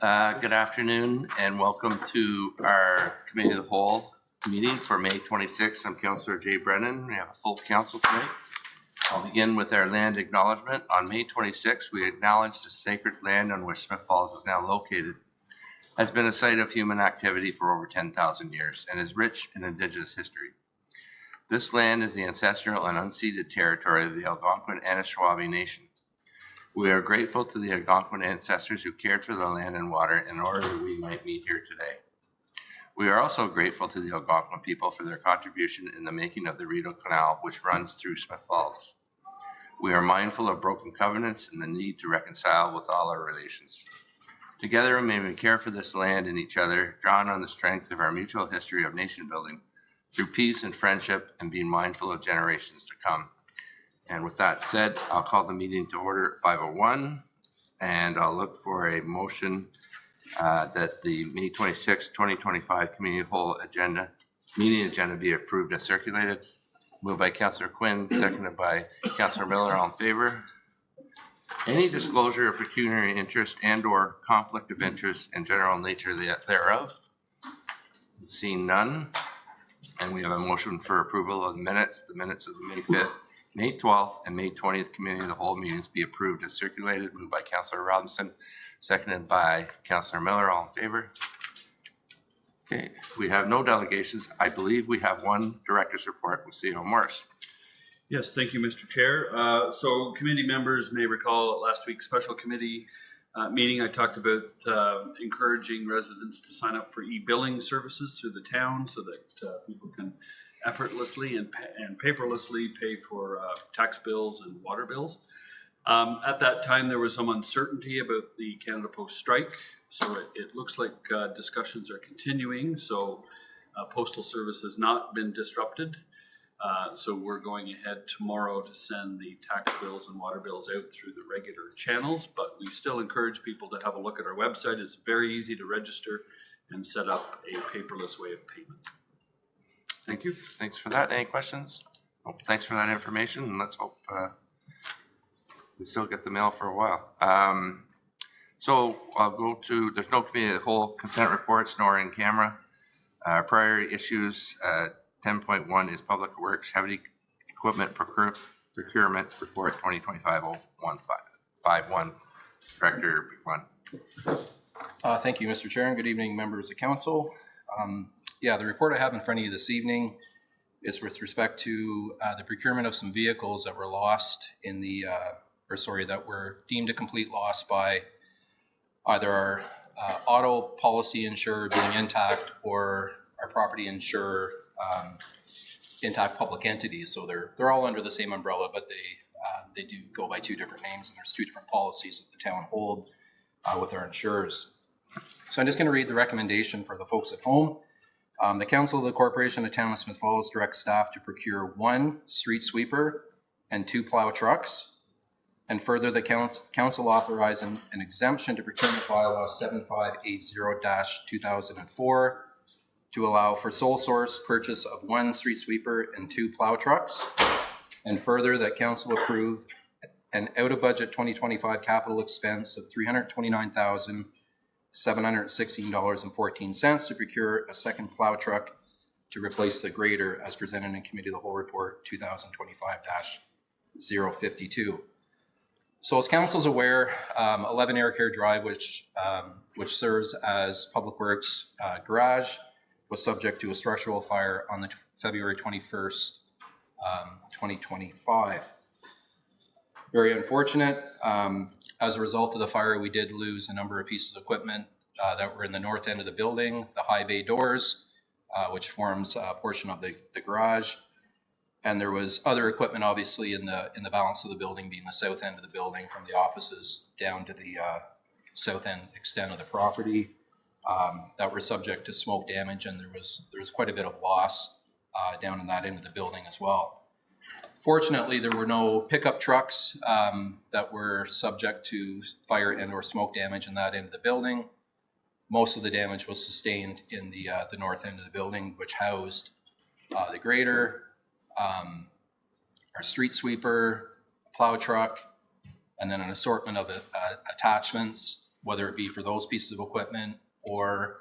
Good afternoon and welcome to our Committee of the Whole meeting for May 26th. I'm Councillor Jay Brennan. We have a full council tonight. I'll begin with our land acknowledgement. On May 26th, we acknowledge the sacred land on which Smith Falls is now located has been a site of human activity for over 10,000 years and is rich in Indigenous history. This land is the ancestral and unceded territory of the Algonquin Anishinaabe Nation. We are grateful to the Algonquin ancestors who cared for the land and water in order that we might meet here today. We are also grateful to the Algonquin people for their contribution in the making of the Rideau Canal, which runs through Smith Falls. We are mindful of broken covenants and the need to reconcile with all our relations. Together, may we care for this land and each other, drawn on the strength of our mutual history of nation building, through peace and friendship, and being mindful of generations to come. And with that said, I'll call the meeting to order at 5:01, and I'll look for a motion that the May 26, 2025 Committee of Whole meeting agenda be approved as circulated. Moved by Councillor Quinn, seconded by Councillor Miller. All in favor? Any disclosure of pecuniary interest and/or conflict of interest and general nature thereof? Seeing none, and we have a motion for approval of the minutes of the May 5th. May 12th and May 20th Committee of the Whole meetings be approved as circulated. Moved by Councillor Robinson, seconded by Councillor Miller. All in favor? Okay, we have no delegations. I believe we have one director's report with CEO Morris. Yes, thank you, Mr. Chair. So committee members may recall at last week's special committee meeting, I talked about encouraging residents to sign up for e-billing services through the town so that people can effortlessly and paperlessly pay for tax bills and water bills. At that time, there was some uncertainty about the Canada Post strike, so it looks like discussions are continuing. So postal service has not been disrupted. So we're going ahead tomorrow to send the tax bills and water bills out through the regular channels, but we still encourage people to have a look at our website. It's very easy to register and set up a paperless way of payment. Thank you. Thanks for that. Any questions? Oh, thanks for that information, and let's hope we still get the mail for a while. So I'll go to, there's no Committee of the Whole consent reports nor in camera. Priority issues, 10.1 is Public Works Heavy Equipment Procurement Report 2025-0151. Director McMahon. Thank you, Mr. Chair, and good evening, members of council. Yeah, the report I have in front of you this evening is with respect to the procurement of some vehicles that were lost in the, that were deemed a complete loss by either our auto policy insurer being intact or our property insurer intact public entities. So they're all under the same umbrella, but they do go by two different names, and there's two different policies that the town hold with our insurers. So I'm just going to read the recommendation for the folks at home. The Council of the Corporation of Town of Smith Falls directs staff to procure 1 street sweeper and 2 plow trucks, and further the council authorize an exemption to procurement bylaw 7580-2004 to allow for sole source purchase of 1 street sweeper and 2 plow trucks, and further that council approve an out-of-budget 2025 capital expense of $329,716.14 to procure a second plow truck to replace the grader as presented in Committee of the Whole Report 2025-052. So as council's aware, 11 Aircare Drive, which serves as Public Works garage, was subject to a structural fire on the February 21st, 2025. Very unfortunate. As a result of the fire, we did lose a number of pieces of equipment that were in the north end of the building, the high bay doors, which forms a portion of the garage. And there was other equipment, obviously, in the balance of the building, being the south end of the building from the offices down to the south end extent of the property that were subject to smoke damage. And there was quite a bit of loss down in that end of the building as well. Fortunately, there were no pickup trucks that were subject to fire and or smoke damage in that end of the building. Most of the damage was sustained in the north end of the building, which housed the grader, our street sweeper, plow truck, and then an assortment of attachments whether it be for those pieces of equipment or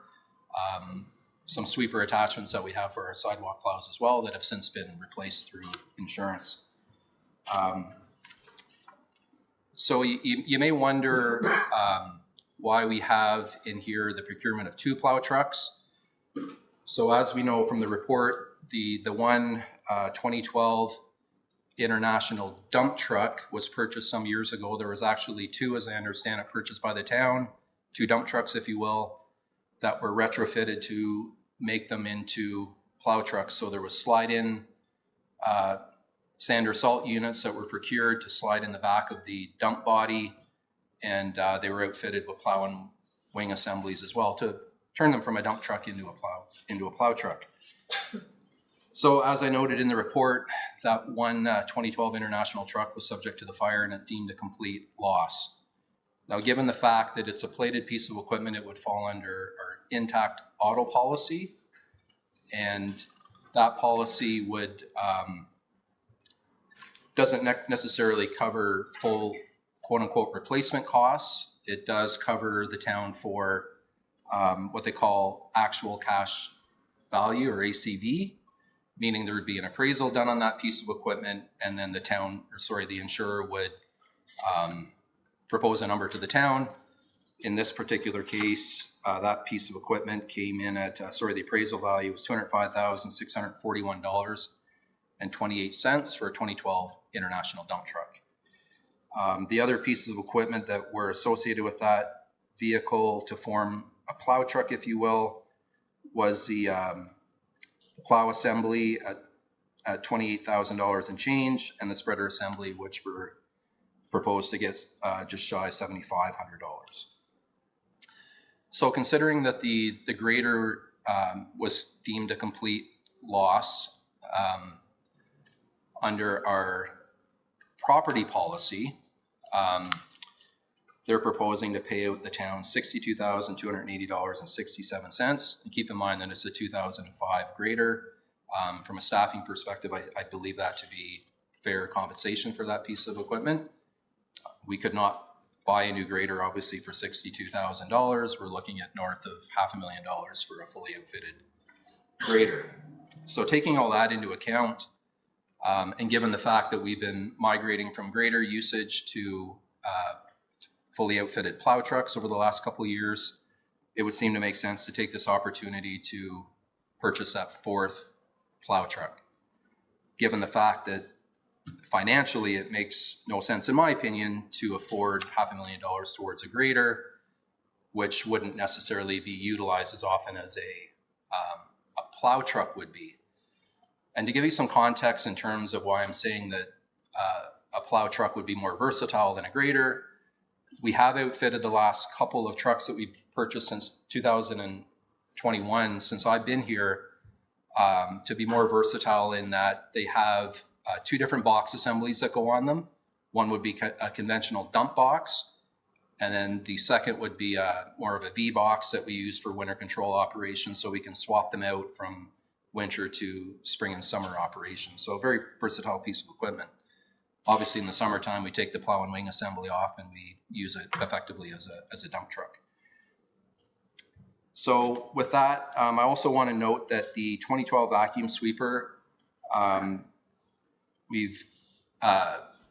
some sweeper attachments that we have for our sidewalk plows as well that have since been replaced through insurance. So you may wonder why we have in here the procurement of 2 plow trucks. So as we know from the report, the one 2012 International dump truck was purchased some years ago. There was actually 2, as I understand it, purchased by the town, 2 dump trucks, if you will, that were retrofitted to make them into plow trucks. So there was slide-in sand or salt units that were procured to slide in the back of the dump body, and they were outfitted with plow and wing assemblies as well to turn them from a dump truck into a plow truck. So as I noted in the report, that one 2012 International truck was subject to the fire and it deemed a complete loss. Now, given the fact that it's a plated piece of equipment, it would fall under our intact auto policy, and that policy would doesn't necessarily cover full quote-unquote replacement costs. It does cover the town for what they call actual cash value, or ACV, meaning there would be an appraisal done on that piece of equipment, and then the insurer would propose a number to the town. In this particular case, that piece of equipment came in at, the appraisal value was $205,641.28 for a 2012 International dump truck. The other pieces of equipment that were associated with that vehicle to form a plow truck, if you will, was the plow assembly at $28,000 and change, and the spreader assembly, which were proposed to get just shy of $7,500. So considering that the grader was deemed a complete loss under our property policy, they're proposing to pay out the town $62,280.67. And keep in mind that it's a 2005 grader. From a staffing perspective, I believe that to be fair compensation for that piece of equipment. We could not buy a new grader, obviously, for $62,000. We're looking at north of $500,000 for a fully outfitted grader. So taking all that into account, and given the fact that we've been migrating from grader usage to fully outfitted plow trucks over the last couple of years, it would seem to make sense to take this opportunity to purchase that 4th plow truck. Given the fact that financially it makes no sense, in my opinion, to afford $500,000 towards a grader, which wouldn't necessarily be utilized as often as a plow truck would be. And to give you some context in terms of why I'm saying that a plow truck would be more versatile than a grader, we have outfitted the last couple of trucks that we've purchased since 2021, since I've been here, to be more versatile in that they have 2 different box assemblies that go on them. One would be a conventional dump box, and then the second would be more of a V box that we use for winter control operations, so we can swap them out from winter to spring and summer operations. So a very versatile piece of equipment. Obviously, in the summertime, we take the plow and wing assembly off and we use it effectively as a dump truck. So with that, I also want to note that the 2012 vacuum sweeper,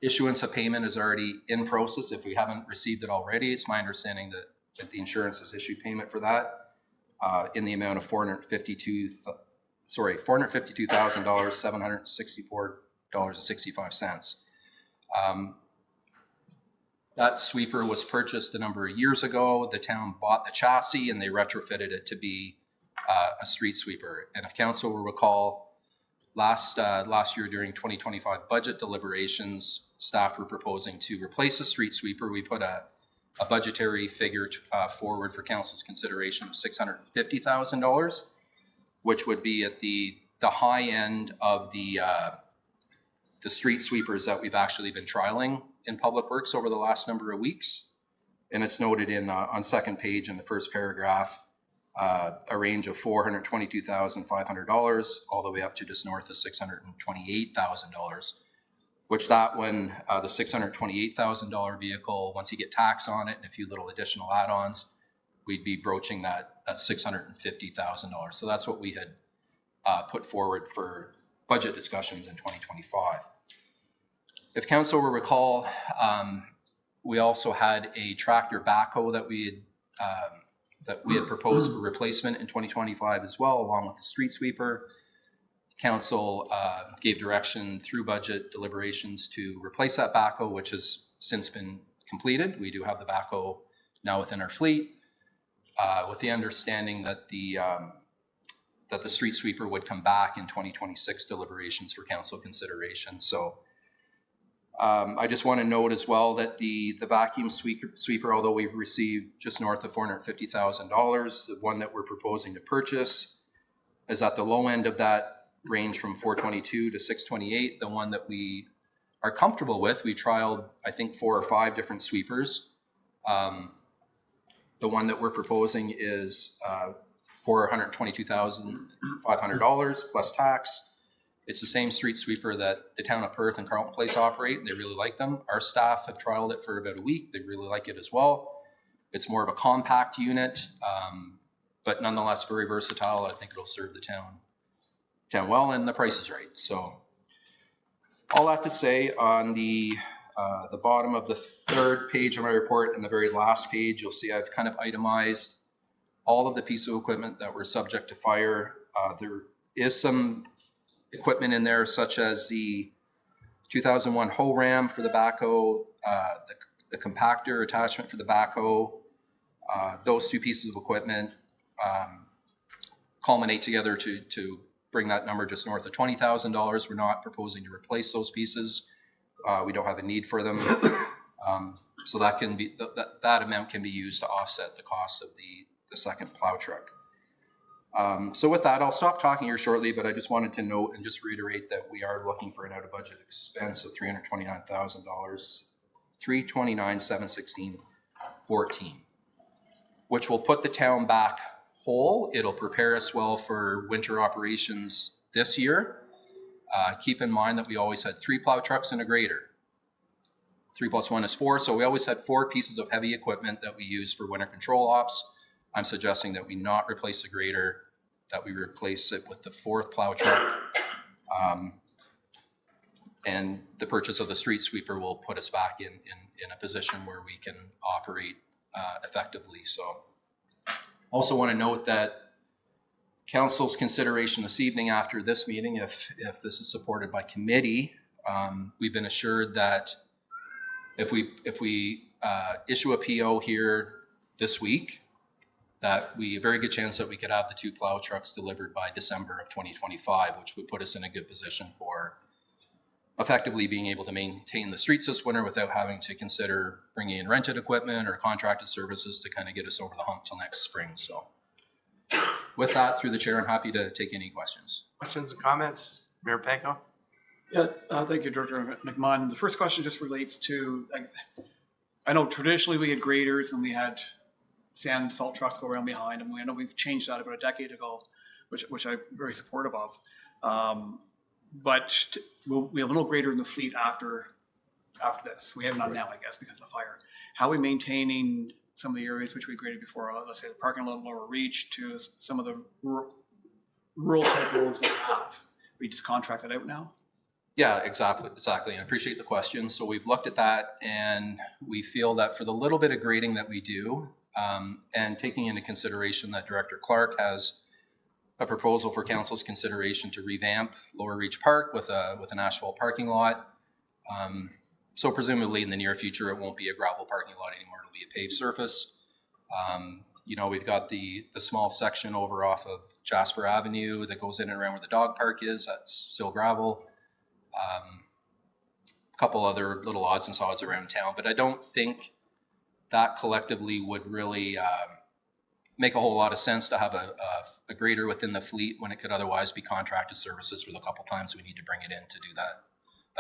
issuance of payment is already in process. If we haven't received it already, it's my understanding that the insurance has issued payment for that in the amount of $452,764.65. That sweeper was purchased a number of years ago. The town bought the chassis and they retrofitted it to be a street sweeper. And if council will recall, last year during 2025 budget deliberations, staff were proposing to replace the street sweeper. We put a budgetary figure forward for council's consideration of $650,000, which would be at the high end of the street sweepers that we've actually been trialing in Public Works over the last number of weeks. And it's noted on second page in the first paragraph, a range of $422,500 all the way up to just north of $628,000, which that one, the $628,000 vehicle, once you get tax on it and a few little additional add-ons, we'd be broaching that $650,000. So that's what we had put forward for budget discussions in 2025. If council will recall, we also had a tractor backhoe that we had proposed for replacement in 2025 as well, along with the street sweeper. Council gave direction through budget deliberations to replace that backhoe, which has since been completed. We do have the backhoe now within our fleet, with the understanding that the street sweeper would come back in 2026 deliberations for council consideration. So I just want to note as well that the vacuum sweeper, although we've received just north of $450,000, the one that we're proposing to purchase is at the low end of that range from 422 to 628. The one that we are comfortable with, we trialed, I think, 4 or 5 different sweepers. The one that we're proposing is $422,500 plus tax. It's the same street sweeper that the town of Perth and Carleton Place operate. They really like them. Our staff have trialed it for about a week. They really like it as well. It's more of a compact unit, but nonetheless very versatile. I think it'll serve the town well, and the price is right. So all that to say, on the bottom of the 3rd page of my report and the very last page, you'll see I've kind of itemized all of the pieces of equipment that were subject to fire. There is some equipment in there, such as the 2001 hoe ram for the backhoe, the compactor attachment for the backhoe. Those 2 pieces of equipment culminate together to bring that number just north of $20,000. We're not proposing to replace those pieces. We don't have a need for them. So that can be that amount can be used to offset the cost of the second plow truck. So with that, I'll stop talking here shortly, but I just wanted to note and just reiterate that we are looking for an out-of-budget expense of $329,000, $329,716.14, which will put the town back whole. It'll prepare us well for winter operations this year. Keep in mind that we always had 3 plow trucks and a grader. 3 plus 1 is 4, so we always had 4 pieces of heavy equipment that we use for winter control ops. I'm suggesting that we not replace the grader, that we replace it with the 4th plow truck. And the purchase of the street sweeper will put us back in a position where we can operate effectively. So also want to note that council's consideration this evening after this meeting, if this is supported by committee, we've been assured that if we issue a PO here this week, that we a very good chance that we could have the 2 plow trucks delivered by December of 2025, which would put us in a good position for effectively being able to maintain the streets this winter without having to consider bringing in rented equipment or contracted services to kind of get us over the hump till next spring. So with that, through the chair, I'm happy to take any questions. Questions and comments? Mayor Panko? Yeah, thank you, Director McMahon. The first question just relates to, I know traditionally we had graders and we had sand and salt trucks go around behind them. I know we've changed that about a decade ago, which I'm very supportive of. But we have a little grader in the fleet after this. We have none now, I guess, because of the fire. How are we maintaining some of the areas which we graded before, let's say the parking lot, Lower Reach, to some of the rural type roads we have? We just contract it out now? Yeah, exactly. And I appreciate the question. So we've looked at that, and we feel that for the little bit of grading that we do, and taking into consideration that Director Clark has a proposal for council's consideration to revamp Lower Reach Park with an asphalt parking lot. So presumably in the near future, it won't be a gravel parking lot anymore. It'll be a paved surface. We've got the small section over off of Jasper Avenue that goes in and around where the dog park is. That's still gravel. A couple other little odds and sods around town, but I don't think that collectively would really make a whole lot of sense to have a grader within the fleet when it could otherwise be contracted services for the couple times we need to bring it in to do that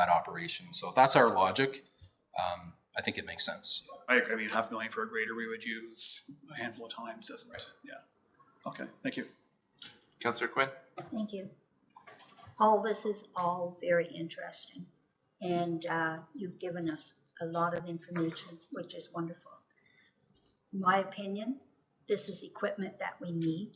operation. So if that's our logic, I think it makes sense. I mean, $500,000 for a grader we would use a handful of times, doesn't it? Yeah. Okay, thank you. Councillor Quinn? Thank you. Paul, this is all very interesting. and you've given us a lot of information, which is wonderful. In my opinion, this is equipment that we need,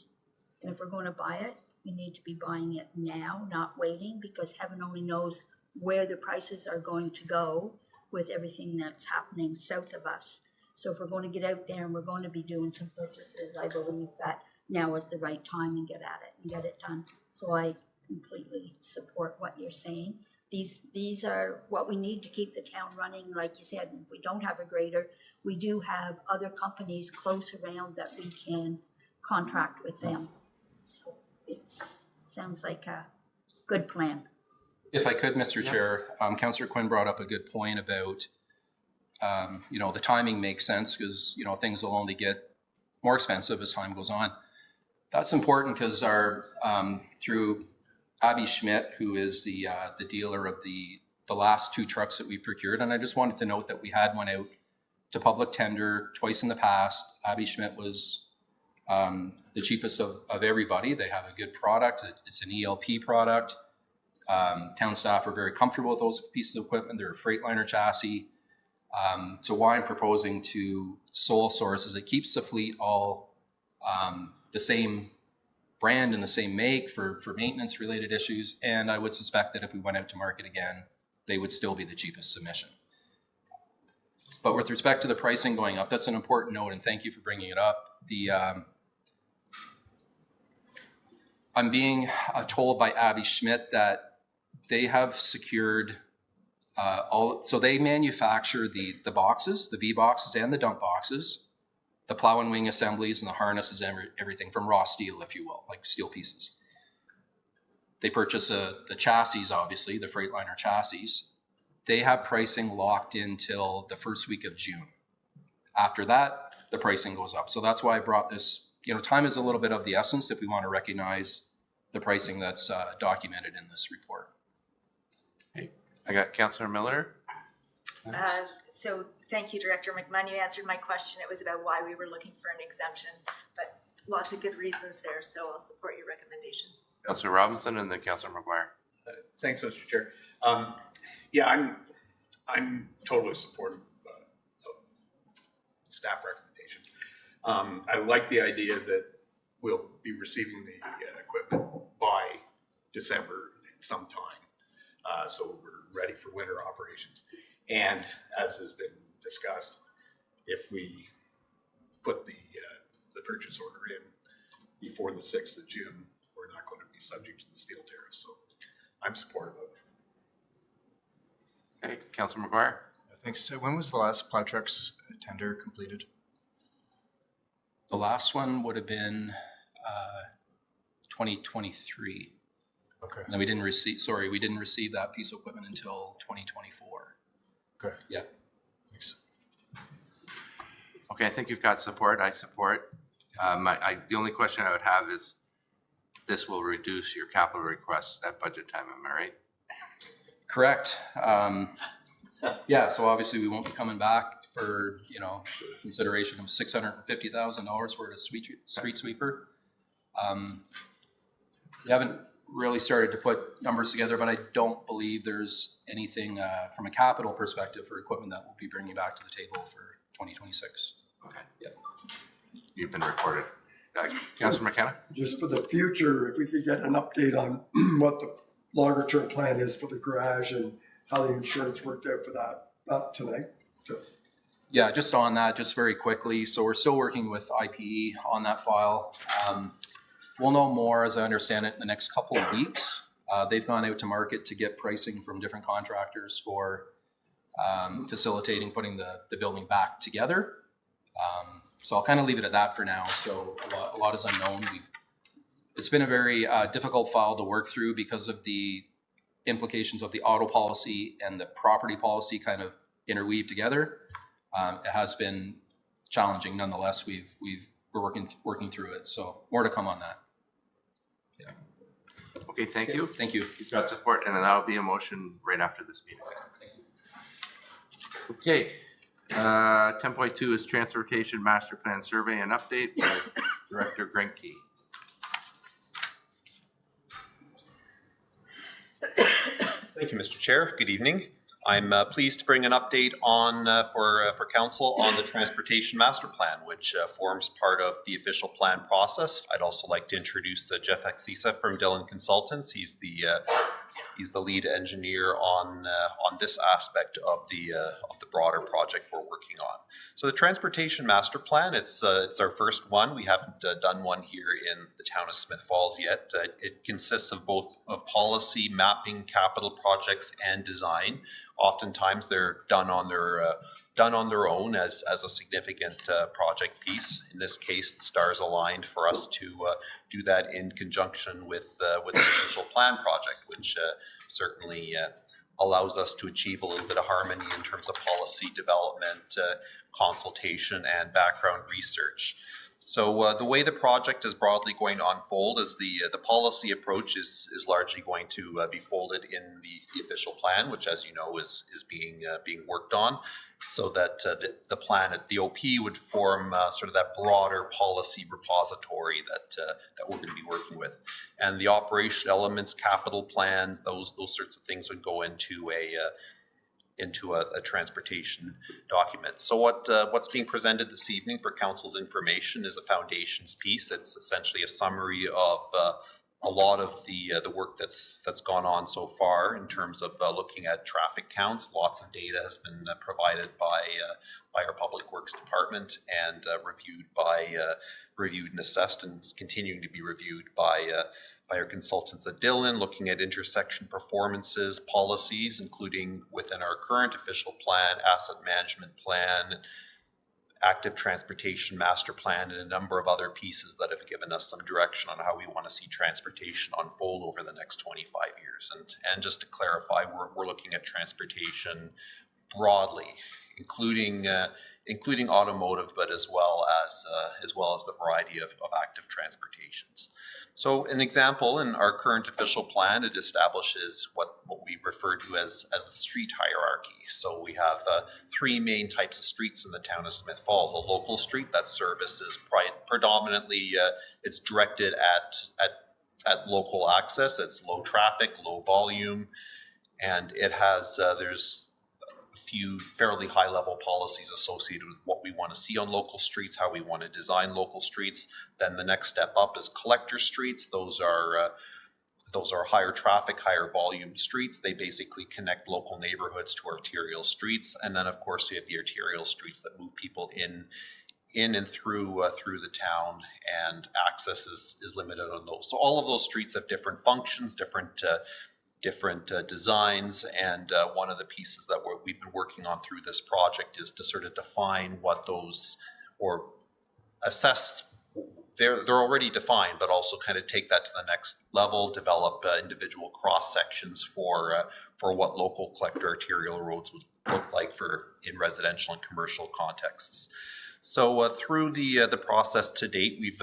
and if we're going to buy it, we need to be buying it now, not waiting, because heaven only knows where the prices are going to go with everything that's happening south of us. So if we're going to get out there and we're going to be doing some purchases, I believe that now is the right time and get at it and get it done. So I completely support what you're saying. These are what we need to keep the town running. Like you said, if we don't have a grader, we do have other companies close around that we can contract with them. So it sounds like a good plan. If I could, Mr. Chair, Councillor Quinn brought up a good point about, the timing makes sense because, things will only get more expensive as time goes on. That's important because through Abby Schmidt, who is the dealer of the last 2 trucks that we procured, and I just wanted to note that we had one out to public tender twice in the past. Abby Schmidt was the cheapest of everybody. They have a good product. It's an ELP product. Town staff are very comfortable with those pieces of equipment. They're a Freightliner chassis. So why I'm proposing to sole source is it keeps the fleet all the same brand and the same make for maintenance related issues. And I would suspect that if we went out to market again, they would still be the cheapest submission. But with respect to the pricing going up, that's an important note, and thank you for bringing it up. I'm being told by Abby Schmidt that they have secured so they manufacture the boxes, the V boxes and the dump boxes, the plow and wing assemblies and the harnesses, everything from raw steel, if you will, like steel pieces. They purchase the chassis, obviously, the Freightliner chassis. They have pricing locked in till the first week of June. After that, the pricing goes up. So that's why I brought this. Time is a little bit of the essence if we want to recognize the pricing that's documented in this report. Okay. I got Councillor Miller. So thank you, Director McMahon. You answered my question. It was about why we were looking for an exemption, but lots of good reasons there. So I'll support your recommendation. Councillor Robinson and then Councillor McGuire. Thanks, Mr. Chair. I'm totally supportive of staff recommendation. I like the idea that we'll be receiving the equipment by December sometime. So we're ready for winter operations. And as has been discussed, if we put the purchase order in before the 6th of June, we're not going to be subject to the steel tariff. So I'm supportive of it. Okay, Councillor McGuire. Thanks. So when was the last plow trucks tender completed? The last one would have been 2023. Okay. And then we didn't receive that piece of equipment until 2024. Okay. Yeah. Thanks. Okay, I think you've got support. I support. The only question I would have is this will reduce your capital requests at budget time. Am I right? Correct. Yeah, so obviously we won't be coming back for, consideration of $650,000 for a street sweeper. We haven't really started to put numbers together, but I don't believe there's anything from a capital perspective for equipment that we'll be bringing back to the table for 2026. Okay. Yeah. You've been recorded. Councillor McKenna? Just for the future, if we could get an update on what the longer term plan is for the garage and how the insurance worked out for that, not tonight. Yeah, just on that, just very quickly. So we're still working with IPE on that file. We'll know more, as I understand it, in the next couple of weeks. They've gone out to market to get pricing from different contractors for facilitating putting the building back together. So I'll kind of leave it at that for now. So a lot is unknown. It's been a very difficult file to work through because of the implications of the auto policy and the property policy kind of interweave together. It has been challenging. Nonetheless, we're working through it. So more to come on that. Yeah. Okay, thank you. Thank you. You've got support, and then that'll be a motion right after this meeting. Okay. 10.2 is Transportation Master Plan Survey and Update by Director Grenke. Thank you, Mr. Chair. Good evening. I'm pleased to bring an update on for council on the Transportation Master Plan, which forms part of the official plan process. I'd also like to introduce Jeff Axisa from Dillon Consultants. He's the lead engineer on this aspect of the broader project we're working on. So the Transportation Master Plan, it's our first one. We haven't done one here in the town of Smith Falls yet. It consists of both of policy, mapping, capital projects, and design. Oftentimes they're done on their own as a significant project piece. In this case, the stars aligned for us to do that in conjunction with the official plan project, which certainly allows us to achieve a little bit of harmony in terms of policy development, consultation, and background research. So the way the project is broadly going to unfold is the policy approach is largely going to be folded in the official plan, which, as you know, is being worked on, so that the plan at the OP would form sort of that broader policy repository that we're going to be working with, and the operation elements, capital plans, those sorts of things would go into a transportation document. So what's being presented this evening for council's information is a foundations piece. It's essentially a summary of a lot of the work that's gone on so far in terms of looking at traffic counts. Lots of data has been provided by our Public Works Department and reviewed and assessed, and is continuing to be reviewed by our consultants at Dillon, looking at intersection performances, policies, including within our current official plan, asset management plan, active transportation master plan, and a number of other pieces that have given us some direction on how we want to see transportation unfold over the next 25 years. And just to clarify, we're looking at transportation broadly, including automotive, but as well as the variety of active transportations. So an example in our current official plan, it establishes what we refer to as a street hierarchy. So we have three main types of streets in the town of Smith Falls. A local street that services predominantly, it's directed at local access. It's low traffic, low volume, and it has there's few fairly high level policies associated with what we want to see on local streets, how we want to design local streets. Then the next step up is collector streets. Those are higher traffic, higher volume streets. They basically connect local neighborhoods to arterial streets. And then of course you have the arterial streets that move people in and through the town, and access is limited on those. So all of those streets have different functions, different designs, and one of the pieces that we've been working on through this project is to sort of define what those, or assess, they're already defined, but also kind of take that to the next level, develop individual cross sections for what local collector arterial roads would look like in residential and commercial contexts. So through the process to date, we've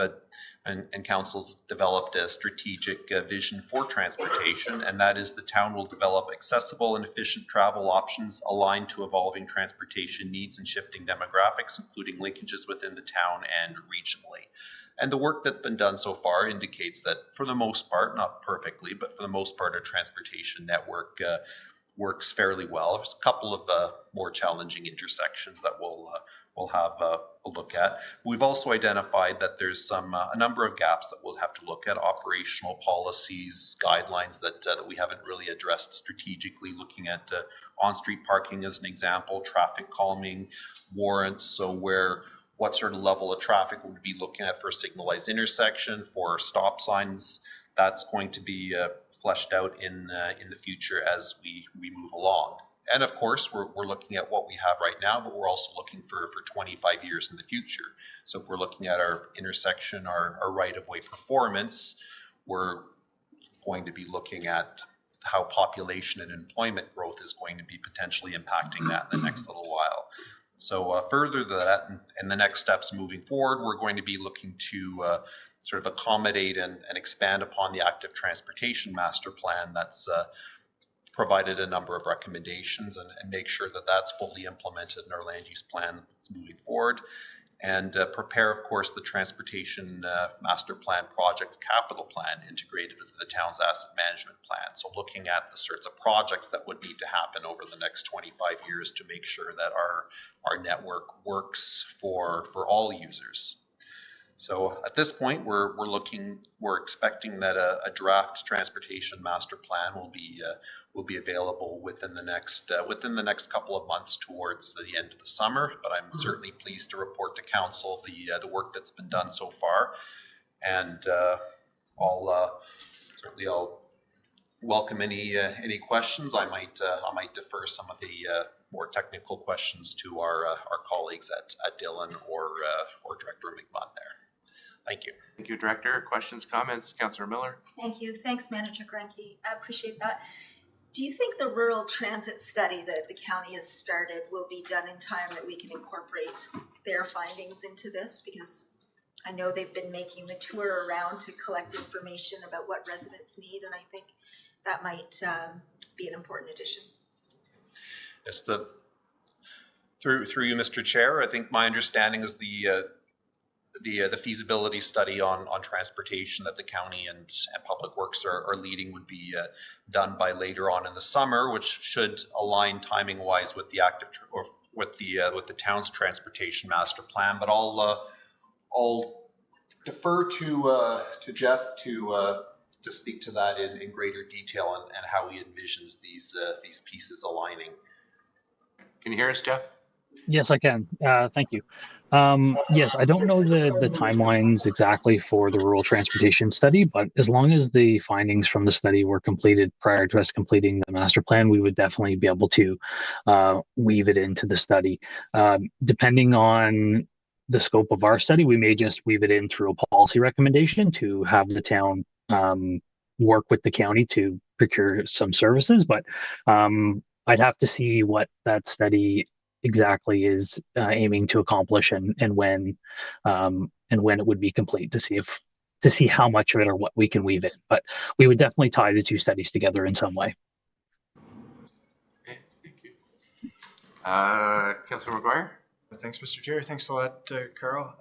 and council's developed a strategic vision for transportation, and that is the town will develop accessible and efficient travel options aligned to evolving transportation needs and shifting demographics, including linkages within the town and regionally. And the work that's been done so far indicates that for the most part, not perfectly, but for the most part, our transportation network works fairly well. There's a couple of more challenging intersections that we'll have a look at. We've also identified that there's a number of gaps that we'll have to look at, operational policies, guidelines that we haven't really addressed strategically, looking at on-street parking as an example, traffic calming, warrants, so what sort of level of traffic we'll be looking at for a signalized intersection, for stop signs. That's going to be fleshed out in the future as we move along. And of course, we're looking at what we have right now, but we're also looking for 25 years in the future. So if we're looking at our intersection, our right-of-way performance, we're going to be looking at how population and employment growth is going to be potentially impacting that in the next little while. So further to that, and the next steps moving forward, we're going to be looking to sort of accommodate and expand upon the active transportation master plan that's provided a number of recommendations, and make sure that that's fully implemented in our land use plan moving forward. and prepare, of course, the transportation master plan project capital plan integrated with the town's asset management plan. So looking at the sorts of projects that would need to happen over the next 25 years to make sure that our network works for all users. So at this point, we're expecting that a draft transportation master plan will be available within the next couple of months towards the end of the summer. But I'm certainly pleased to report to council the work that's been done so far, and I'll welcome any questions. I might defer some of the more technical questions to our colleagues at Dillon or Director McMunn there. Thank you. Thank you, Director. Questions, comments? Councillor Miller? Thank you. Thanks, Manager Greinke. I appreciate that. Do you think the rural transit study that the county has started will be done in time that we can incorporate their findings into this? Because I know they've been making the tour around to collect information about what residents need, and I think that might be an important addition. Yes, through you, Mr. Chair, I think my understanding is the feasibility study on transportation that the county and Public Works are leading would be done by later on in the summer, which should align timing wise with the with the town's transportation master plan. But I'll defer to Jeff to speak to that in greater detail and how he envisions these pieces aligning. Can you hear us, Jeff? Yes, I can. Thank you. Yes, I don't know the timelines exactly for the rural transportation study, but as long as the findings from the study were completed prior to us completing the master plan, we would definitely be able to weave it into the study. Depending on the scope of our study, we may just weave it in through a policy recommendation to have the town work with the county to procure some services, but I'd have to see what that study exactly is aiming to accomplish and when it would be complete to see how much of it or what we can weave in. But we would definitely tie the two studies together in some way. Okay, thank you. Councillor McGuire? Thanks, Mr. Chair. Thanks a lot, Carl.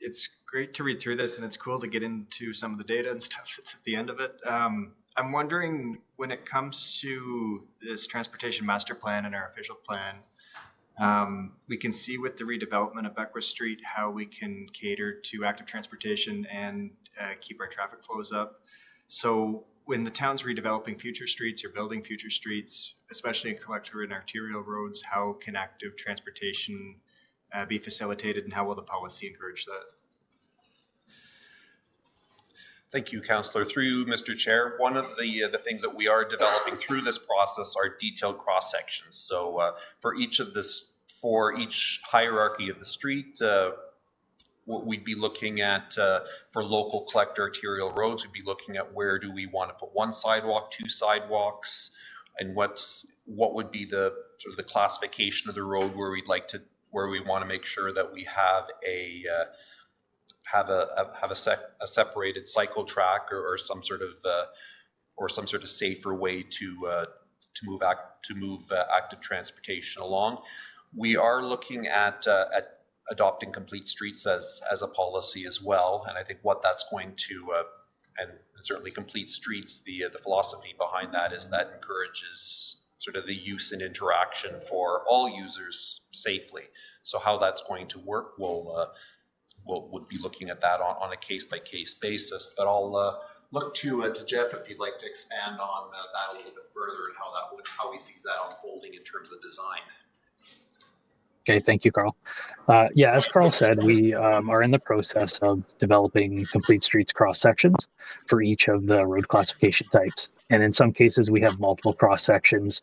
It's great to read through this, and it's cool to get into some of the data and stuff that's at the end of it. I'm wondering, when it comes to this transportation master plan and our official plan, we can see with the redevelopment of Beckwith Street how we can cater to active transportation and keep our traffic flows up. So when the town's redeveloping future streets or building future streets, especially in collector and arterial roads, how can active transportation be facilitated, and how will the policy encourage that? Thank you, Councillor. Through you, Mr. Chair, one of the things that we are developing through this process are detailed cross sections. So for each hierarchy of the street, what we'd be looking at for local collector arterial roads, we'd be looking at where do we want to put one sidewalk, two sidewalks, and what would be the sort of the classification of the road where we want to make sure that we have a separated cycle track or some sort of safer way to move active transportation along. We are looking at adopting complete streets as a policy as well, and I think what that's going to and certainly complete streets, the philosophy behind that is that encourages sort of the use and interaction for all users safely. So how that's going to work, would be looking at that on a case-by-case basis. But I'll look to Jeff if you'd like to expand on that a little bit further and how he sees that unfolding in terms of design. Okay, thank you, Carl. Yeah, as Carl said, we are in the process of developing complete streets cross sections for each of the road classification types. And in some cases, we have multiple cross sections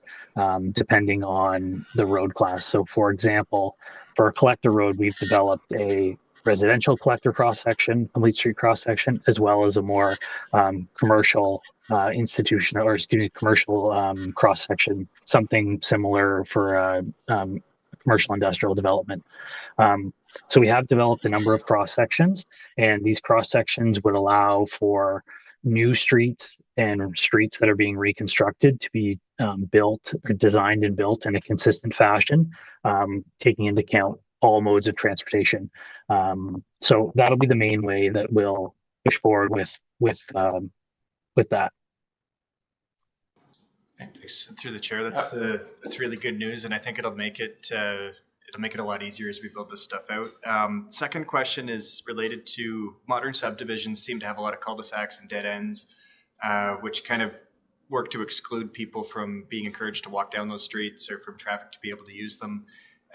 depending on the road class. So for example, for a collector road, we've developed a residential collector cross section, complete street cross section, as well as a more commercial institutional or student commercial cross section, something similar for commercial industrial development. So we have developed a number of cross sections, and these cross sections would allow for new streets and streets that are being reconstructed to be built or designed and built in a consistent fashion, taking into account all modes of transportation. So that'll be the main way that we'll push forward with that. Thanks. Through the chair, that's really good news, and I think it'll make it a lot easier as we build this stuff out. Second question is related to modern subdivisions seem to have a lot of cul-de-sacs and dead ends, which kind of work to exclude people from being encouraged to walk down those streets or from traffic to be able to use them.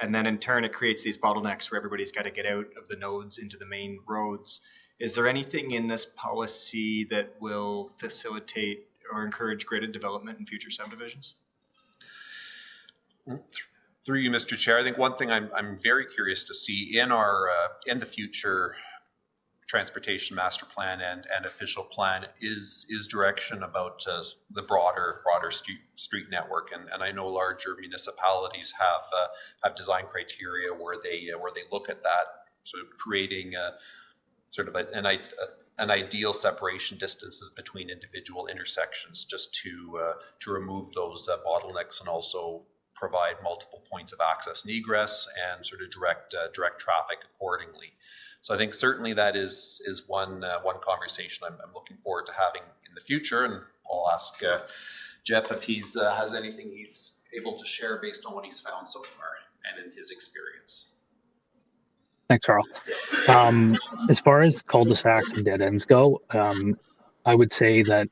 And then in turn, it creates these bottlenecks where everybody's got to get out of the nodes into the main roads. Is there anything in this policy that will facilitate or encourage graded development in future subdivisions? Through you, Mr. Chair, I think one thing I'm very curious to see in our in the future transportation master plan and official plan is direction about the broader street network, and I know larger municipalities have design criteria where they look at that, sort of creating sort of an ideal separation distances between individual intersections, just to remove those bottlenecks and also provide multiple points of access and egress and sort of direct traffic accordingly. So I think certainly that is one conversation I'm looking forward to having in the future, and I'll ask Jeff if he's has anything he's able to share based on what he's found so far and in his experience. Thanks, Carl. As far as cul-de-sacs and dead ends go, I would say that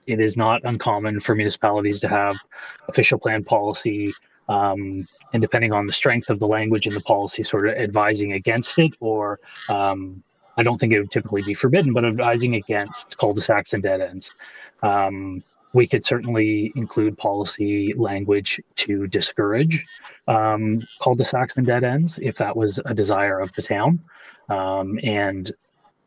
it is not uncommon for municipalities to have official plan policy, and depending on the strength of the language in the policy, sort of advising against it, or I don't think it would typically be forbidden, but advising against cul-de-sacs and dead ends. We could certainly include policy language to discourage cul-de-sacs and dead ends if that was a desire of the town. And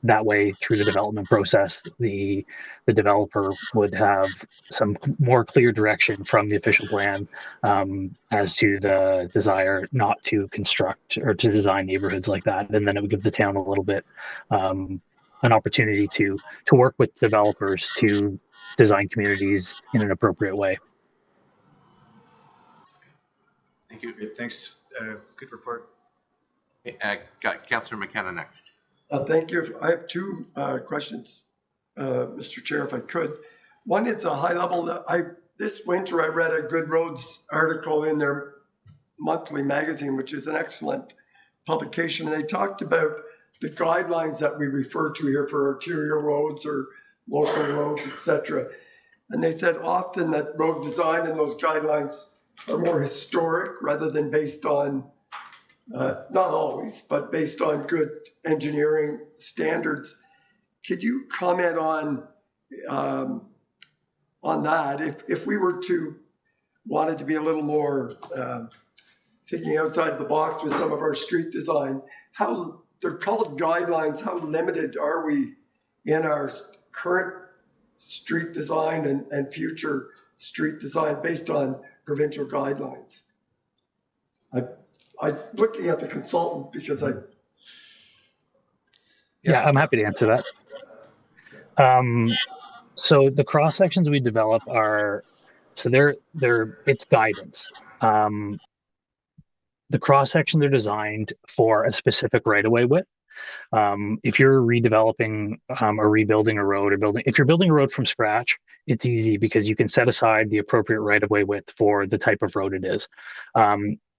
that way, through the development process, the developer would have some more clear direction from the official plan as to the desire not to construct or to design neighborhoods like that. And then it would give the town a little bit an opportunity to work with developers to design communities in an appropriate way. Thank you. Great, thanks. Good report. Got Councillor McKenna next. Thank you. I have two questions, Mr. Chair, if I could. One, it's a high level. This winter I read a Good Roads article in their monthly magazine, which is an excellent publication. And they talked about the guidelines that we refer to here for arterial roads or local roads, etc. And they said often that road design and those guidelines are more historic rather than based on, not always, but based on good engineering standards. Could you comment on that? If we were to wanted to be a little more thinking outside the box with some of our street design, how they're called guidelines, how limited are we in our current street design and future street design based on provincial guidelines? I'm looking at the consultant because Yeah, I'm happy to answer that. So the cross sections we develop are, so it's guidance. The cross sections are designed for a specific right-of-way width. If you're redeveloping or rebuilding a road if you're building a road from scratch, it's easy because you can set aside the appropriate right-of-way width for the type of road it is.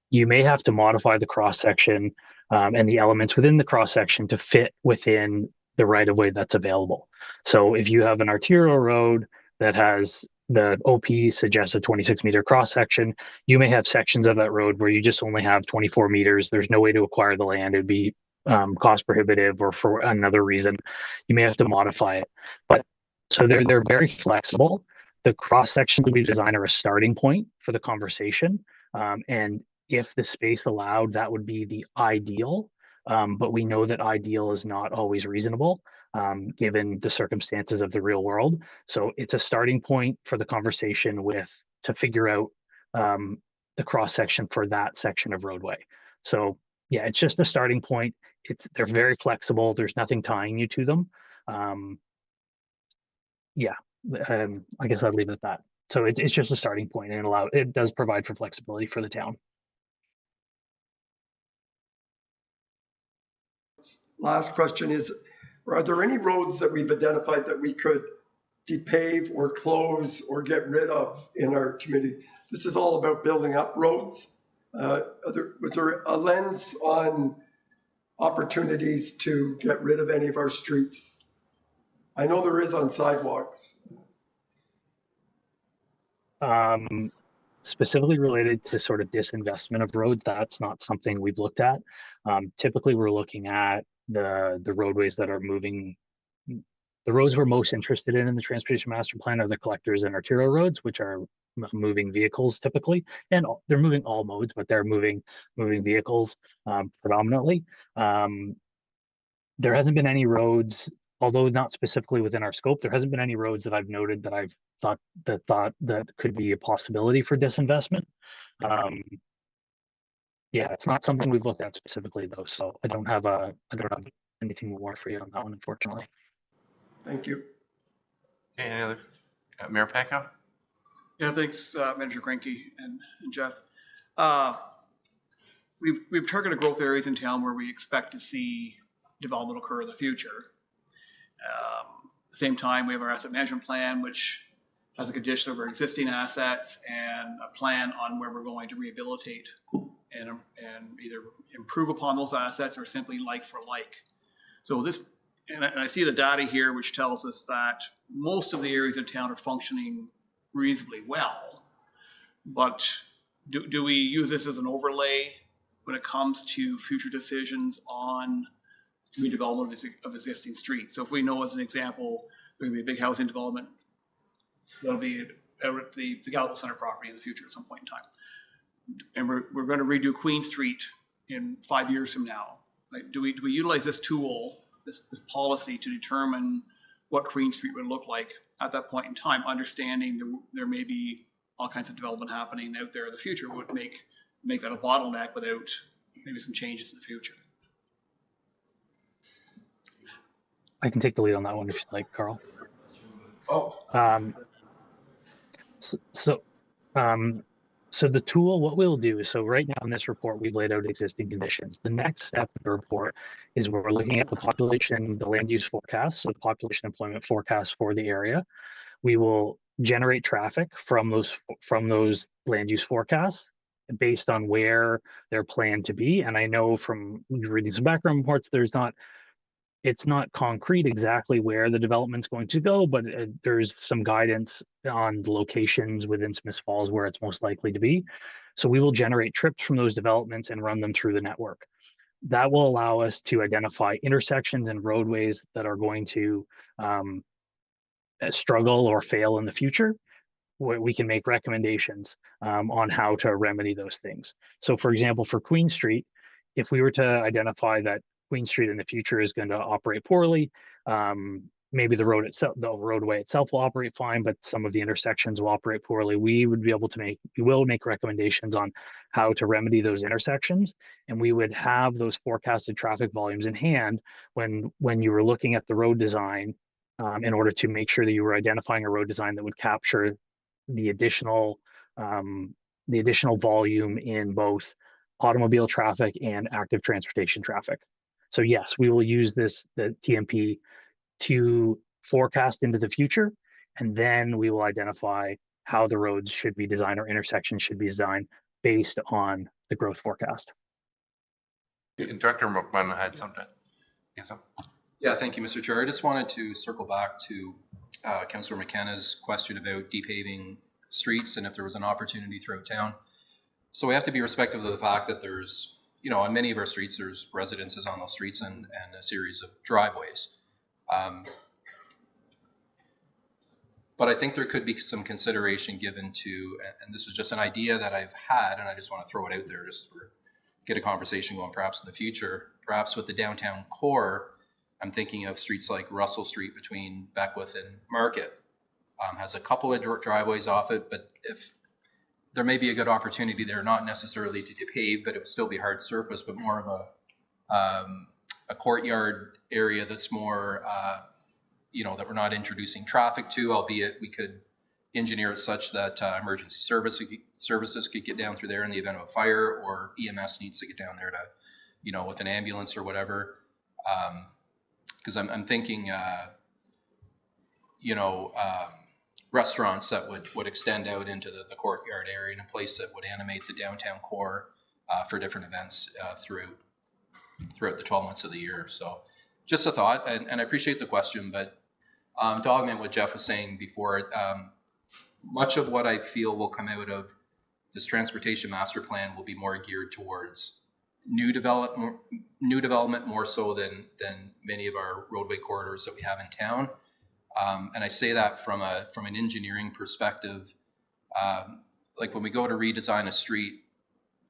You may have to modify the cross section and the elements within the cross section to fit within the right-of-way that's available. So if you have an arterial road that has the OP suggests a 26-meter cross section, you may have sections of that road where you just only have 24 meters. There's no way to acquire the land. It'd be cost prohibitive, or for another reason, you may have to modify it. But so they're very flexible. The cross sections we design are a starting point for the conversation. And if the space allowed, that would be the ideal. But we know that ideal is not always reasonable, given the circumstances of the real world. So it's a starting point for the conversation to figure out the cross section for that section of roadway. So yeah, it's just a starting point. They're very flexible. There's nothing tying you to them. I guess I'd leave it at that. So it's just a starting point, and it does provide for flexibility for the town. last question is, are there any roads that we've identified that we could depave or close or get rid of in our community? This is all about building up roads. Was there a lens on opportunities to get rid of any of our streets? I know there is on sidewalks. Specifically related to sort of disinvestment of roads, that's not something we've looked at. Typically, we're looking at the roadways that are moving. The roads we're most interested in the transportation master plan are the collectors and arterial roads, which are moving vehicles typically, and they're moving all modes, but they're moving vehicles predominantly. There hasn't been any roads, although not specifically within our scope, there hasn't been any roads that I've noted that I've thought that could be a possibility for disinvestment. Yeah, it's not something we've looked at specifically though, so I don't have anything more for you on that one, unfortunately. Thank you. Okay, any other, Mayor Packo? Yeah, thanks, Manager Granke and Jeff. We've targeted growth areas in town where we expect to see development occur in the future. At the same time, we have our asset management plan, which has a condition of our existing assets and a plan on where we're going to rehabilitate and either improve upon those assets or simply like for like. So this, and I see the data here, which tells us that most of the areas of town are functioning reasonably well. But do we use this as an overlay when it comes to future decisions on redevelopment of existing streets? So if we know, as an example, there's going to be a big housing development that'll be out at the Gallup Center property in the future at some point in time, and we're going to redo Queen Street in 5 years from now. Like, do we utilize this tool, this policy, to determine what Queen Street would look like at that point in time, understanding there may be all kinds of development happening out there in the future would make that a bottleneck without maybe some changes in the future? I can take the lead on that one if you like, Carl. Oh. So the tool, what we'll do is, so right now in this report, we've laid out existing conditions. The next step of the report is we're looking at the population, the land use forecast, so the population employment forecast for the area. We will generate traffic from those land use forecasts based on where they're planned to be. And I know from reading some background reports, it's not concrete exactly where the development's going to go, but there's some guidance on the locations within Smiths Falls where it's most likely to be. So we will generate trips from those developments and run them through the network. That will allow us to identify intersections and roadways that are going to struggle or fail in the future, where we can make recommendations on how to remedy those things. So for example, for Queen Street, if we were to identify that Queen Street in the future is going to operate poorly, maybe the roadway itself will operate fine, but some of the intersections will operate poorly. We will make recommendations on how to remedy those intersections, and we would have those forecasted traffic volumes in hand when you were looking at the road design, in order to make sure that you were identifying a road design that would capture the additional volume in both automobile traffic and active transportation traffic. So yes, we will use the TMP to forecast into the future, and then we will identify how the roads should be designed or intersections should be designed based on the growth forecast. Director McMahon had something. Yes, sir. Yeah, thank you, Mr. Chair. I just wanted to circle back to Councillor McKenna's question about depaving streets and if there was an opportunity throughout town. So we have to be respectful of the fact that there's, on many of our streets, there's residences on those streets and a series of driveways. But I think there could be some consideration given to, and this is just an idea that I've had, and I just want to throw it out there just for get a conversation going perhaps in the future, perhaps with the downtown core. I'm thinking of streets like Russell Street between Beckwith and Market. Has a couple of driveways off it, but if there may be a good opportunity there, not necessarily to depave, but it would still be hard surface, but more of a courtyard area that's more, that we're not introducing traffic to, albeit we could engineer it such that emergency services could get down through there in the event of a fire, or EMS needs to get down there to, with an ambulance or whatever. Because I'm thinking, restaurants that would extend out into the courtyard area in a place that would animate the downtown core for different events throughout the 12 months of the year. So just a thought, and I appreciate the question, but to augment what Jeff was saying before, much of what I feel will come out of this transportation master plan will be more geared towards new development more so than many of our roadway corridors that we have in town. And I say that from an engineering perspective. Like when we go to redesign a street,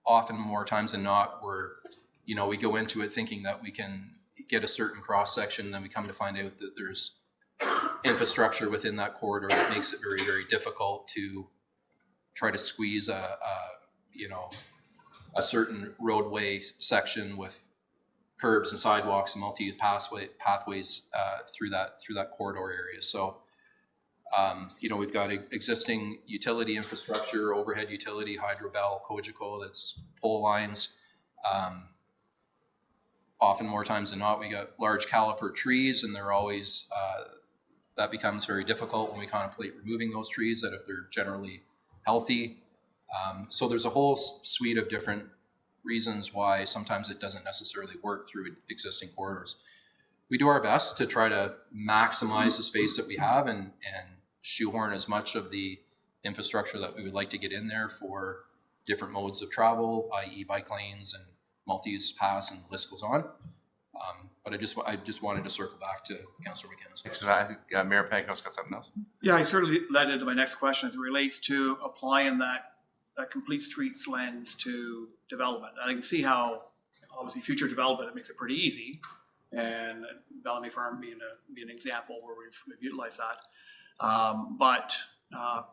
often more times than not, we go into it thinking that we can get a certain cross section, and then we come to find out that there's infrastructure within that corridor that makes it very, very difficult to try to squeeze a certain roadway section with curbs and sidewalks and multi-use pathways through that corridor area. So, we've got existing utility infrastructure, overhead utility, Hydrobel, Cogeco, that's pole lines. Often more times than not, we got large caliper trees, and they're always, that becomes very difficult when we contemplate removing those trees, that if they're generally healthy. So there's a whole suite of different reasons why sometimes it doesn't necessarily work through existing corridors. We do our best to try to maximize the space that we have and shoehorn as much of the infrastructure that we would like to get in there for different modes of travel, i.e. bike lanes and multi-use paths, and the list goes on. But I just wanted to circle back to Councillor McKenna's question. I think Mayor Pankow's got something else. Yeah, I certainly led into my next question as it relates to applying that complete streets lens to development. And I can see how, obviously, future development, it makes it pretty easy. And Bellamy Farm being an example where we've utilized that. But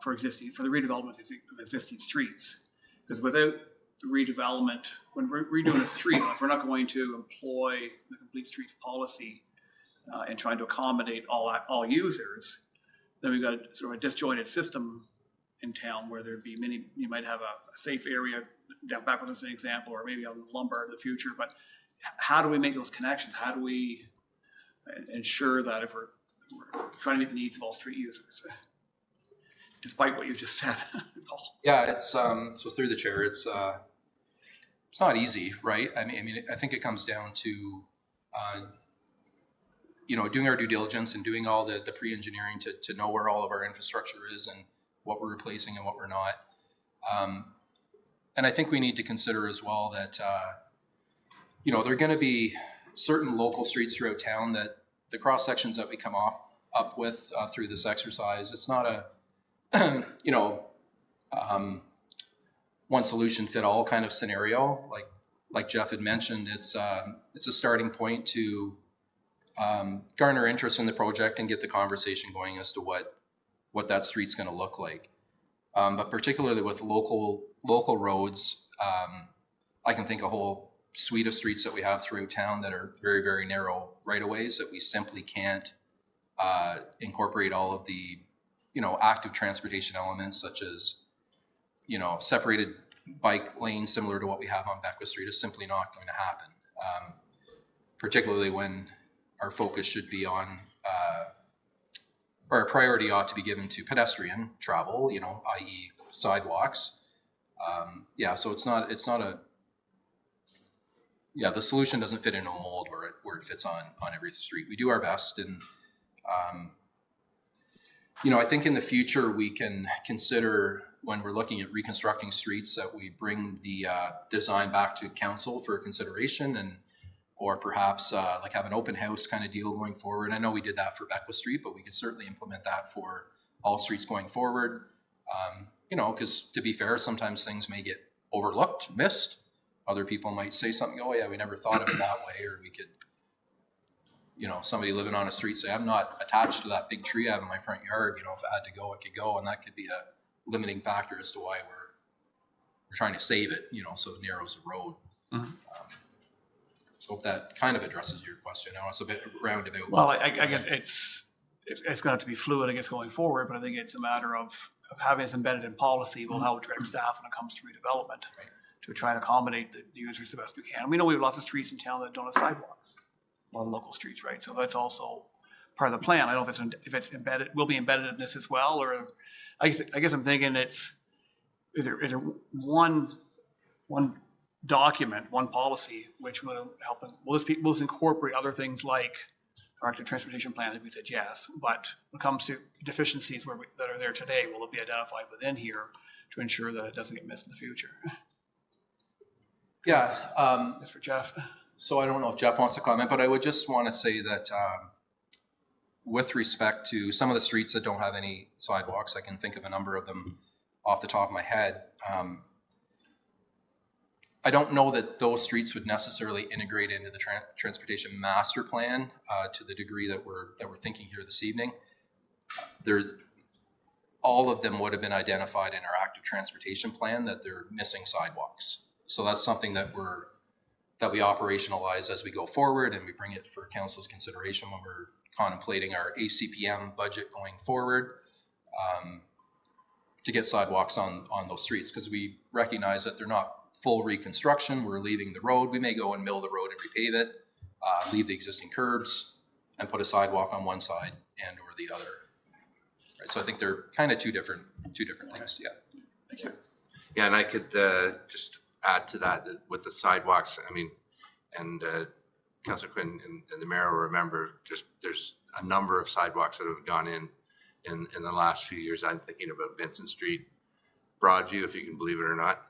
for the redevelopment of existing streets, because without the redevelopment, when we're redoing a street, if we're not going to employ the complete streets policy and trying to accommodate all users, then we've got sort of a disjointed system in town where there'd be many. You might have a safe area down back with as an example, or maybe on Lombard in the future. But how do we make those connections? How do we ensure that if we're trying to meet the needs of all street users, despite what you just said, Paul? Yeah, it's so through the chair, it's not easy, right? I mean, I think it comes down to doing our due diligence and doing all the pre-engineering to know where all of our infrastructure is and what we're replacing and what we're not. And I think we need to consider as well that there are going to be certain local streets throughout town that the cross sections that we come up with through this exercise, it's not a one solution fit all kind of scenario. Like Jeff had mentioned, it's a starting point to garner interest in the project and get the conversation going as to what that street's going to look like. But particularly with local roads, I can think a whole suite of streets that we have throughout town that are very, very narrow right-of-ways that we simply can't incorporate all of the active transportation elements, such as separated bike lanes similar to what we have on Beckwith Street is simply not going to happen. Particularly when our focus should be on or our priority ought to be given to pedestrian travel, i.e. sidewalks. So it's not the solution doesn't fit in a mold where it fits on every street. We do our best, and I think in the future we can consider, when we're looking at reconstructing streets, that we bring the design back to council for consideration, or perhaps like have an open house kind of deal going forward. I know we did that for Beckwith Street, but we could certainly implement that for all streets going forward. Because to be fair, sometimes things may get overlooked, missed. Other people might say something, oh yeah, we never thought of it that way. Or we could, somebody living on a street say, I'm not attached to that big tree I have in my front yard. If it had to go, it could go. And that could be a limiting factor as to why we're trying to save it, so it narrows the road. Mm-hmm. So if that kind of addresses your question. I know it's a bit roundabout. Well, I guess it's going to have to be fluid, I guess, going forward, but I think it's a matter of having this embedded in policy. We'll how we direct staff when it comes to redevelopment, to try and accommodate the users the best we can. And we know we have lots of streets in town that don't have sidewalks. a lot of local streets, right? So that's also part of the plan. I don't know if it's embedded, will be embedded in this as well, or I guess I'm thinking is there one document, one policy, which will help, we'll just incorporate other things like our active transportation plan, that we said yes, but when it comes to deficiencies that are there today, will it be identified within here to ensure that it doesn't get missed in the future? Yeah. That's for Jeff. So I don't know if Jeff wants to comment, but I would just want to say that with respect to some of the streets that don't have any sidewalks, I can think of a number of them off the top of my head. I don't know that those streets would necessarily integrate into the transportation master plan to the degree that we're thinking here this evening. All of them would have been identified in our active transportation plan that they're missing sidewalks. So that's something that we operationalize as we go forward, and we bring it for council's consideration when we're contemplating our ACPM budget going forward to get sidewalks on those streets, because we recognize that they're not full reconstruction. We're leaving the road. We may go and mill the road and repave it, leave the existing curbs, and put a sidewalk on one side and or the other. Right, so I think they're kind of two different things. Yeah. Yeah, and I could just add to that with the sidewalks. I mean, and Councillor Quinn and the mayor will remember, there's a number of sidewalks that have gone in the last few years. I'm thinking about Vincent Street, Broadview, if you can believe it or not.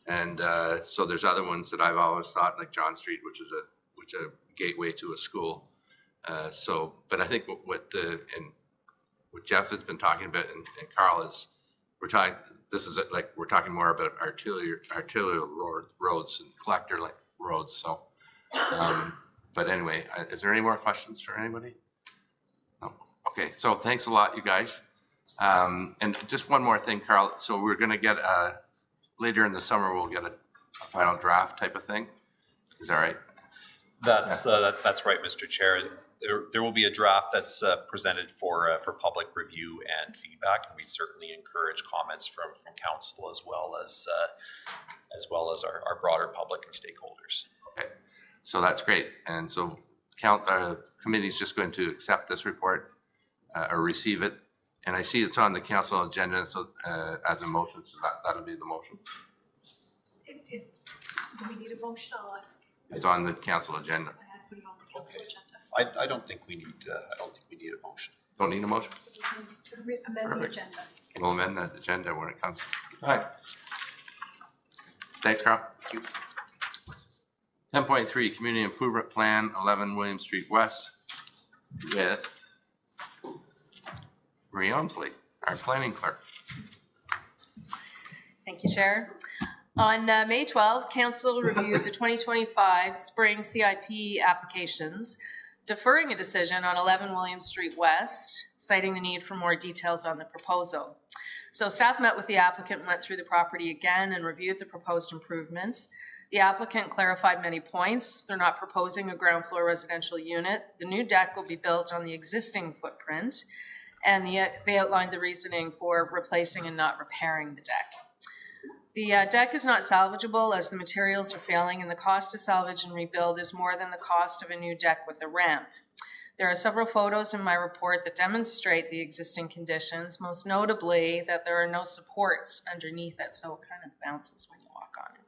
And so there's other ones that I've always thought, like John Street, which is a gateway to a school. But I think what Jeff has been talking about and Carl is, we're talking more about arterial roads and collector roads. So, but anyway, is there any more questions for anybody? No. Okay. So thanks a lot, you guys. And just one more thing, Carl. So we're going to get later in the summer, we'll get a final draft type of thing. Is that right? That's right, Mr. Chair. There will be a draft that's presented for public review and feedback, and we certainly encourage comments from council as well as our broader public and stakeholders. Okay, so that's great. And so committee is just going to accept this report or receive it. And I see it's on the council agenda, so as a motion, so that'll be the motion. Do we need a motion? I'll ask. It's on the council agenda. I had put it on the council agenda. I don't think we need a motion. Don't need a motion? To amend the agenda. We'll amend that agenda when it comes. All right. Thanks, Carl. Thank you. 10.3, Community Improvement Plan, 11 William Street West, with Marie Elmsley, our planning clerk. Thank you, Chair. On May 12, Council reviewed the 2025 spring CIP applications, deferring a decision on 11 William Street West, citing the need for more details on the proposal. So staff met with the applicant, went through the property again and reviewed the proposed improvements. The applicant clarified many points. They're not proposing a ground floor residential unit. The new deck will be built on the existing footprint, and they outlined the reasoning for replacing and not repairing the deck. The deck is not salvageable as the materials are failing, and the cost to salvage and rebuild is more than the cost of a new deck with a ramp. There are several photos in my report that demonstrate the existing conditions, most notably that there are no supports underneath it, so it kind of bounces when you walk on it.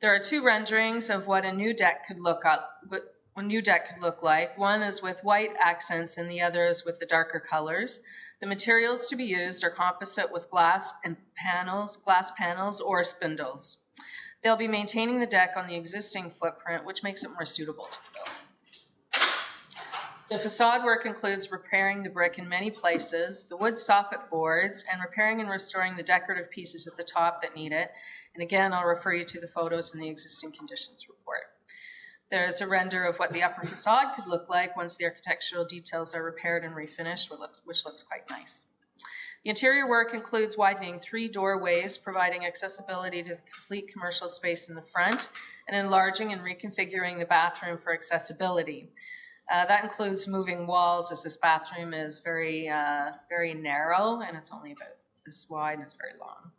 There are two renderings of what a new deck could look like. One is with white accents and the other is with the darker colors. The materials to be used are composite with glass panels or spindles. They'll be maintaining the deck on the existing footprint, which makes it more suitable to the building. The facade work includes repairing the brick in many places, the wood soffit boards, and repairing and restoring the decorative pieces at the top that need it. And again, I'll refer you to the photos in the existing conditions report. There's a render of what the upper facade could look like once the architectural details are repaired and refinished, which looks quite nice. The interior work includes widening 3 doorways, providing accessibility to the complete commercial space in the front, and enlarging and reconfiguring the bathroom for accessibility. That includes moving walls, as this bathroom is very narrow, and it's only about this wide and it's very long.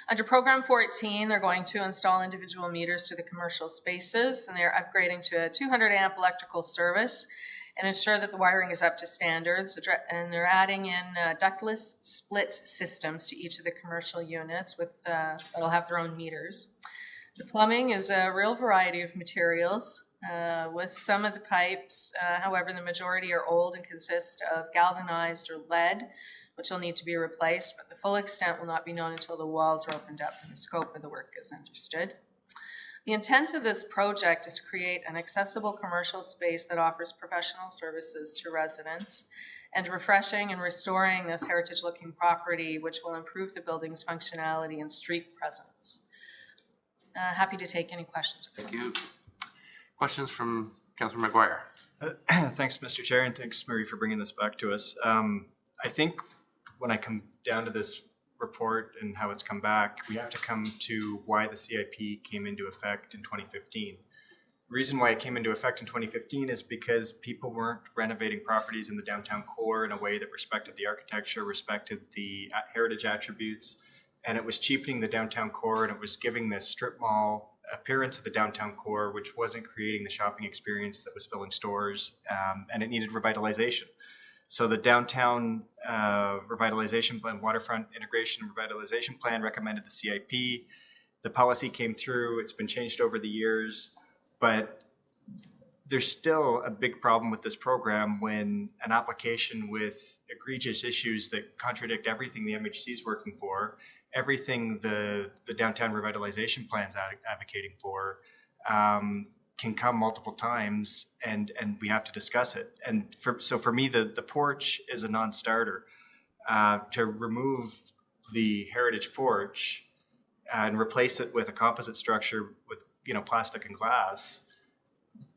Under Program 14, they're going to install individual meters to the commercial spaces, and they're upgrading to a 200 amp electrical service and ensure that the wiring is up to standards. And they're adding in ductless split systems to each of the commercial units that'll have their own meters. The plumbing is a real variety of materials. With some of the pipes, however, the majority are old and consist of galvanized or lead, which will need to be replaced, but the full extent will not be known until the walls are opened up and the scope of the work is understood. The intent of this project is to create an accessible commercial space that offers professional services to residents and refreshing and restoring this heritage-looking property, which will improve the building's functionality and street presence. Happy to take any questions. Thank you. Questions from Councillor McGuire? Thanks, Mr. Chair, and thanks, Murray, for bringing this back to us. I think when I come down to this report and how it's come back, we have to come to why the CIP came into effect in 2015. The reason why it came into effect in 2015 is because people weren't renovating properties in the downtown core in a way that respected the architecture, respected the heritage attributes, and it was cheapening the downtown core, and it was giving this strip mall appearance of the downtown core, which wasn't creating the shopping experience that was filling stores, and it needed revitalization. So the downtown revitalization plan, waterfront integration and revitalization plan recommended the CIP. The policy came through, it's been changed over the years, but there's still a big problem with this program when an application with egregious issues that contradict everything the MHC is working for, everything the downtown revitalization plan is advocating for, can come multiple times, and we have to discuss it. And so for me, the porch is a non-starter. To remove the heritage porch and replace it with a composite structure with plastic and glass,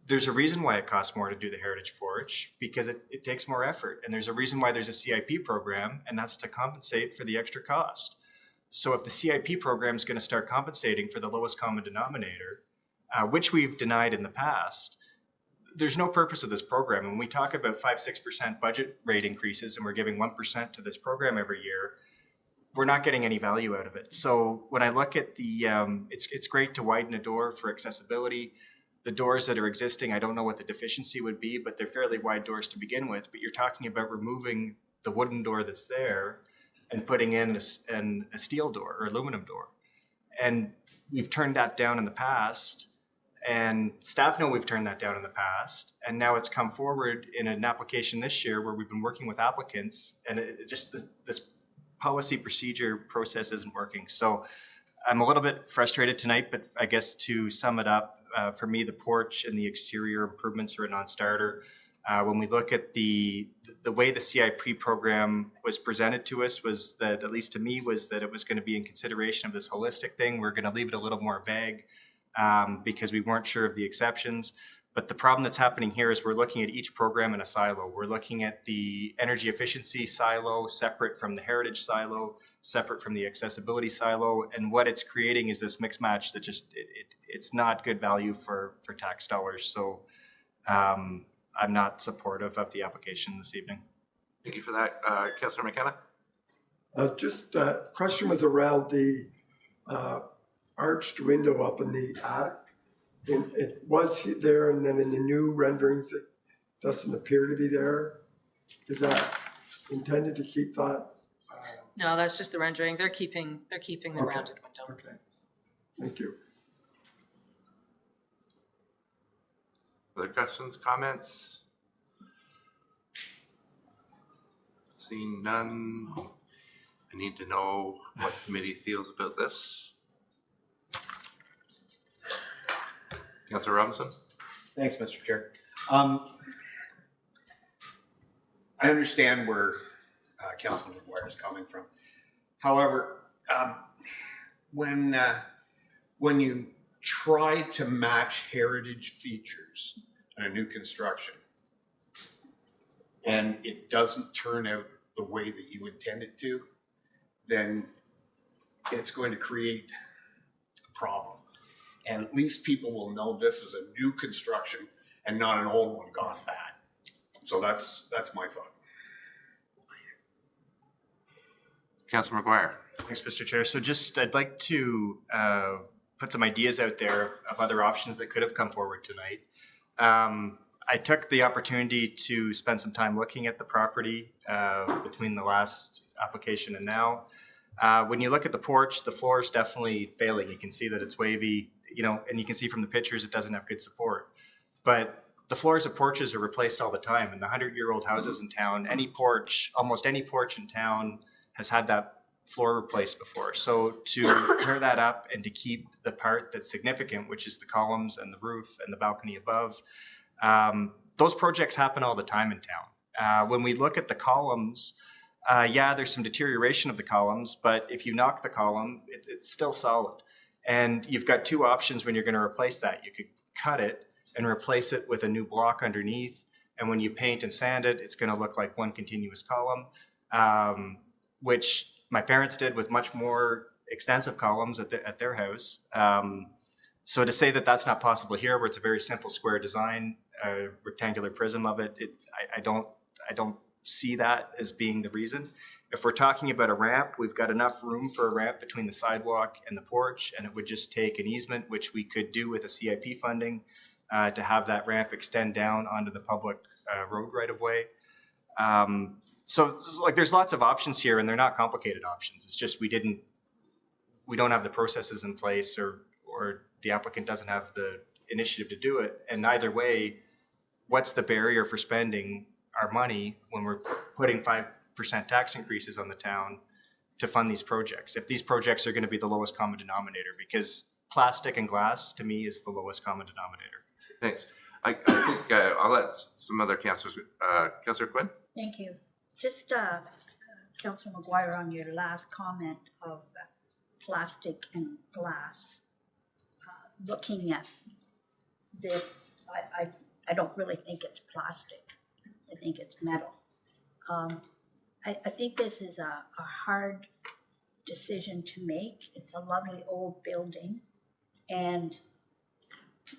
there's a reason why it costs more to do the heritage porch, because it takes more effort. And there's a reason why there's a CIP program, and that's to compensate for the extra cost. So if the CIP program is going to start compensating for the lowest common denominator, which we've denied in the past, there's no purpose of this program. When we talk about 5-6% budget rate increases and we're giving 1% to this program every year, we're not getting any value out of it. So when I look at the, it's great to widen a door for accessibility. The doors that are existing, I don't know what the deficiency would be, but they're fairly wide doors to begin with. But you're talking about removing the wooden door that's there and putting in a steel door or aluminum door. And we've turned that down in the past. And staff know we've turned that down in the past, and now it's come forward in an application this year where we've been working with applicants, and this policy procedure process isn't working. So I'm a little bit frustrated tonight, but I guess to sum it up, for me, the porch and the exterior improvements are a non-starter. When we look at the way the CIP program was presented to us, was that, at least to me, was that it was going to be in consideration of this holistic thing. We're going to leave it a little more vague. Because we weren't sure of the exceptions. But the problem that's happening here is we're looking at each program in a silo. We're looking at the energy efficiency silo separate from the heritage silo, separate from the accessibility silo. And what it's creating is this mix match that just, it's not good value for tax dollars. So I'm not supportive of the application this evening. Thank you for that. Councillor McKenna? Just a question was around the arched window up in the attic. And it was there, and then in the new renderings, it doesn't appear to be there. Is that intended to keep that? No, that's just the rendering. They're keeping the rounded window. Okay, thank you. Other questions, comments? Seeing none, I need to know what the committee feels about this. Councillor Robinson? Thanks, Mr. Chair. I understand where Councilor McGuire is coming from. However, when you try to match heritage features in a new construction and it doesn't turn out the way that you intend it to, then it's going to create a problem. And at least people will know this is a new construction and not an old one gone bad. So that's my thought. Councilor McGuire. Thanks, Mr. Chair. So just, I'd like to put some ideas out there of other options that could have come forward tonight. I took the opportunity to spend some time looking at the property between the last application and now. When you look at the porch, the floor is definitely failing. You can see that it's wavy, and you can see from the pictures it doesn't have good support. But the floors of porches are replaced all the time. In the 100-year-old houses in town, almost any porch in town has had that floor replaced before. So to tear that up and to keep the part that's significant, which is the columns and the roof and the balcony above, those projects happen all the time in town. When we look at the columns, there's some deterioration of the columns, but if you knock the column, it's still solid. And you've got two options when you're going to replace that. You could cut it and replace it with a new block underneath. And when you paint and sand it, it's going to look like one continuous column, which my parents did with much more extensive columns at their house. So to say that that's not possible here, where it's a very simple square design, a rectangular prism of it, I don't see that as being the reason. If we're talking about a ramp, we've got enough room for a ramp between the sidewalk and the porch, and it would just take an easement, which we could do with a CIP funding, to have that ramp extend down onto the public road right of way. So there's lots of options here, and they're not complicated options. It's just we don't have the processes in place, or the applicant doesn't have the initiative to do it. And either way, what's the barrier for spending our money when we're putting 5% tax increases on the town to fund these projects? If these projects are going to be the lowest common denominator, because plastic and glass to me is the lowest common denominator. Thanks. I think I'll let some other councillors. Councillor Quinn? Thank you. Just Councillor McGuire, on your last comment of plastic and glass, looking at this, I don't really think it's plastic. I think it's metal. I think this is a hard decision to make. It's a lovely old building, and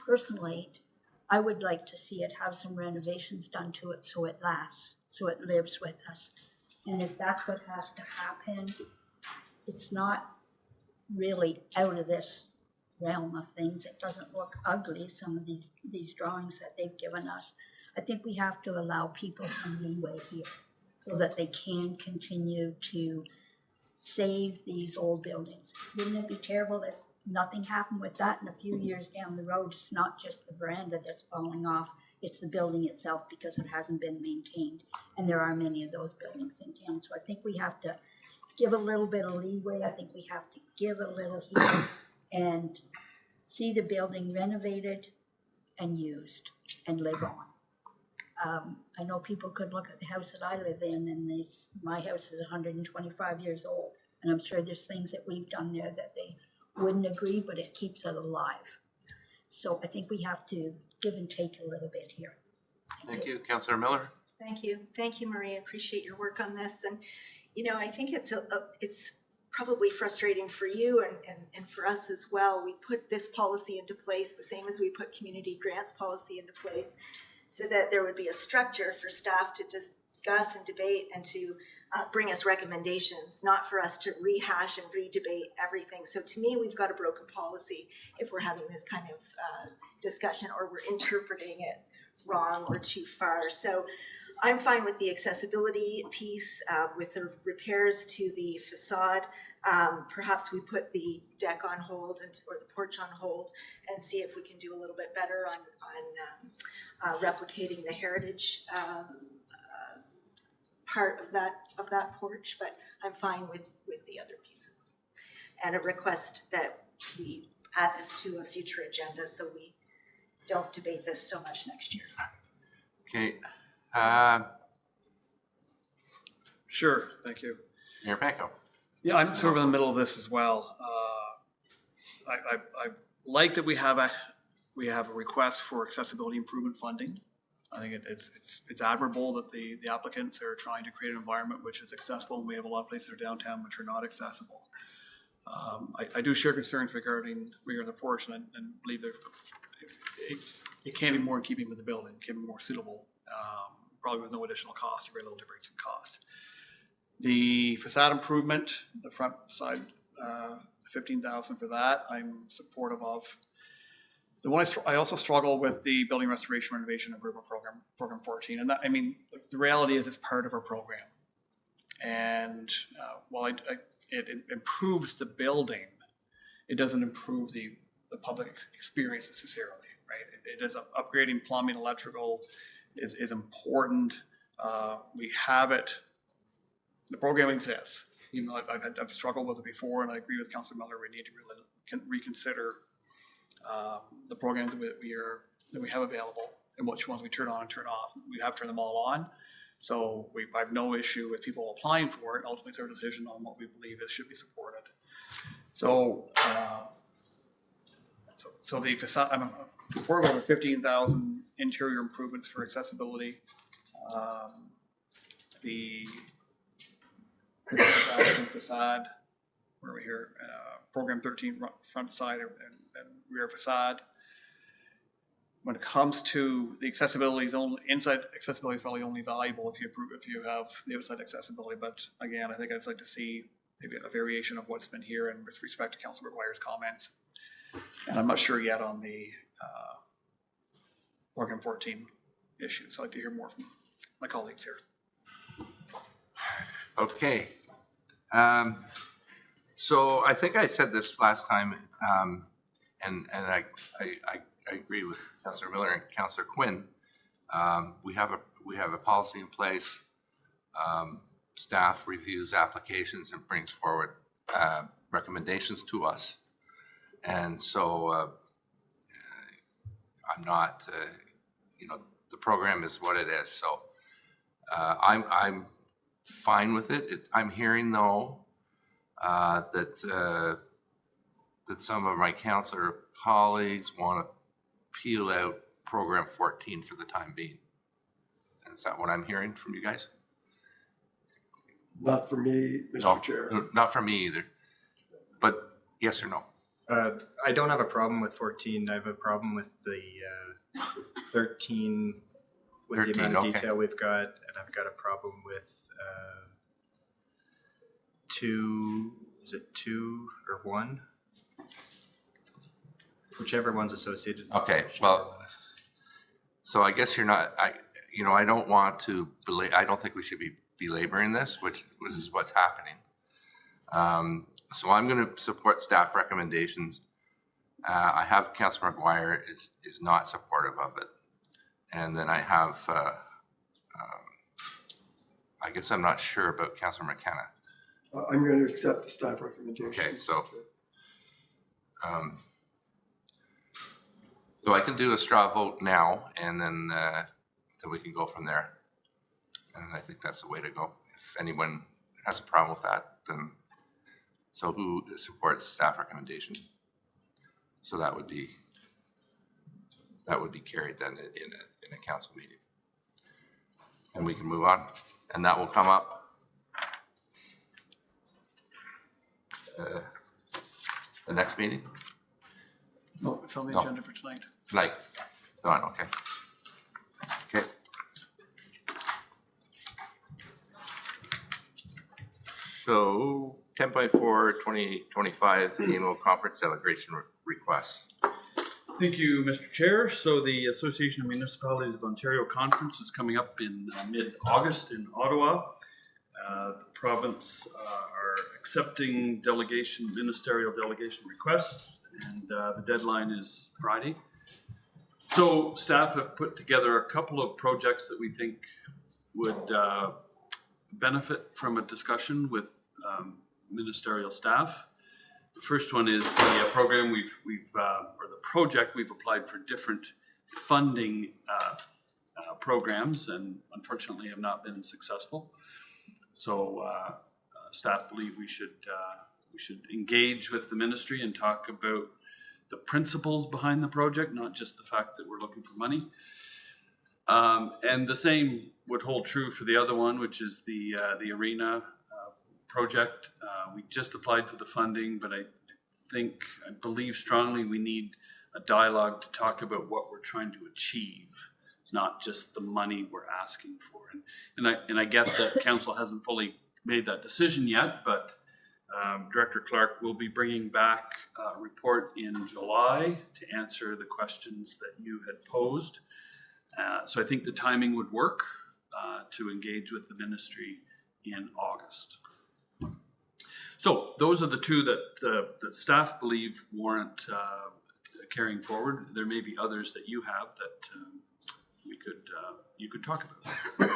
personally, I would like to see it have some renovations done to it so it lasts, so it lives with us. And if that's what has to happen, it's not really out of this realm of things. It doesn't look ugly, some of these drawings that they've given us. I think we have to allow people some leeway here so that they can continue to save these old buildings. Wouldn't it be terrible if nothing happened with that, and a few years down the road, it's not just the veranda that's falling off, it's the building itself because it hasn't been maintained. And there are many of those buildings in town. So I think we have to give a little bit of leeway. I think we have to give a little here and see the building renovated and used and live on. I know people could look at the house that I live in, and my house is 125 years old. And I'm sure there's things that we've done there that they wouldn't agree, but it keeps it alive. So I think we have to give and take a little bit here. Thank you. Councillor Miller? Thank you. Thank you, Marie. I appreciate your work on this. And, I think it's probably frustrating for you and for us as well. We put this policy into place the same as we put community grants policy into place so that there would be a structure for staff to discuss and debate and to bring us recommendations, not for us to rehash and re-debate everything. So to me, we've got a broken policy if we're having this kind of discussion, or we're interpreting it wrong or too far. So I'm fine with the accessibility piece, with the repairs to the facade. Perhaps we put the deck on hold or the porch on hold and see if we can do a little bit better on replicating the heritage part of that porch, but I'm fine with the other pieces. And a request that we add this to a future agenda so we don't debate this so much next year. Okay. Sure, thank you. Mayor Panko? Yeah, I'm sort of in the middle of this as well. I like that we have a request for accessibility improvement funding. I think it's admirable that the applicants are trying to create an environment which is accessible, and we have a lot of places downtown which are not accessible. I do share concerns regarding the porch, and believe that it can be more in keeping with the building, can be more suitable, probably with no additional cost, or very little difference in cost. The facade improvement, the front side, 15,000 for that, I'm supportive of. The one I also struggle with the building restoration renovation improvement program 14, and that, I mean, the reality is it's part of our program. And while it improves the building, it doesn't improve the public experience necessarily, right? It is upgrading plumbing, electrical is important. We have it. The program exists. You know, I've struggled with it before, and I agree with Councilor Miller. We need to really reconsider the programs that we have available and which ones we turn on and turn off. We have turned them all on. So I have no issue with people applying for it. Ultimately, it's our decision on what we believe should be supported. So, so the facade, I'm supportive of the 15,000 interior improvements for accessibility. The 50,000 facade, where we here, program 13 front side and rear facade. When it comes to the accessibility zone, inside accessibility is probably only valuable if you have the outside accessibility. But again, I think I'd like to see maybe a variation of what's been here and with respect to Councilor McGuire's comments. And I'm not sure yet on the program 14 issue. So I'd like to hear more from my colleagues here. Okay. So I think I said this last time, and I agree with Councilor Miller and Councilor Quinn. We have a policy in place. Staff reviews applications and brings forward recommendations to us. And so I'm not, the program is what it is. So I'm fine with it. I'm hearing though that some of my councilor colleagues want to peel out program 14 for the time being. Is that what I'm hearing from you guys? Not for me, Mr. Chair. Not for me either. But yes or no? I don't have a problem with 14. I have a problem with the 13 with 13, the amount of detail we've got, and I've got a problem with 2. Is it 2 or 1? Whichever one's associated. Okay, well, so I guess you're not. I don't want to. I don't think we should be belaboring this, which is what's happening. So I'm going to support staff recommendations. I have Councilor McGuire is not supportive of it, and then I have. I guess I'm not sure about Councilor McKenna. I'm going to accept the staff recommendation. Okay, so. So I can do a straw vote now, and then we can go from there. And I think that's the way to go. If anyone has a problem with that, then so who supports staff recommendation? So that would be carried then in a council meeting, and we can move on, and that will come up. The next meeting? No, it's on the agenda for tonight. Tonight. Done, okay. Okay. So 10.4 2025 annual conference delegation request. Thank you, Mr. Chair. So the Association of Municipalities of Ontario Conference is coming up in mid-August in Ottawa. The province are accepting ministerial delegation requests, and the deadline is Friday. So staff have put together a couple of projects that we think would benefit from a discussion with ministerial staff. The first one is the program or the project we've applied for different funding programs, and unfortunately have not been successful. So staff believe we should engage with the ministry and talk about the principles behind the project, not just the fact that we're looking for money. And the same would hold true for the other one, which is the arena project. We just applied for the funding, but I believe strongly we need a dialogue to talk about what we're trying to achieve, not just the money we're asking for. And I get that council hasn't fully made that decision yet, but Director Clark will be bringing back a report in July to answer the questions that you had posed. So I think the timing would work to engage with the ministry in August. So those are the two that staff believe warrant carrying forward. There may be others that you have that you could talk about.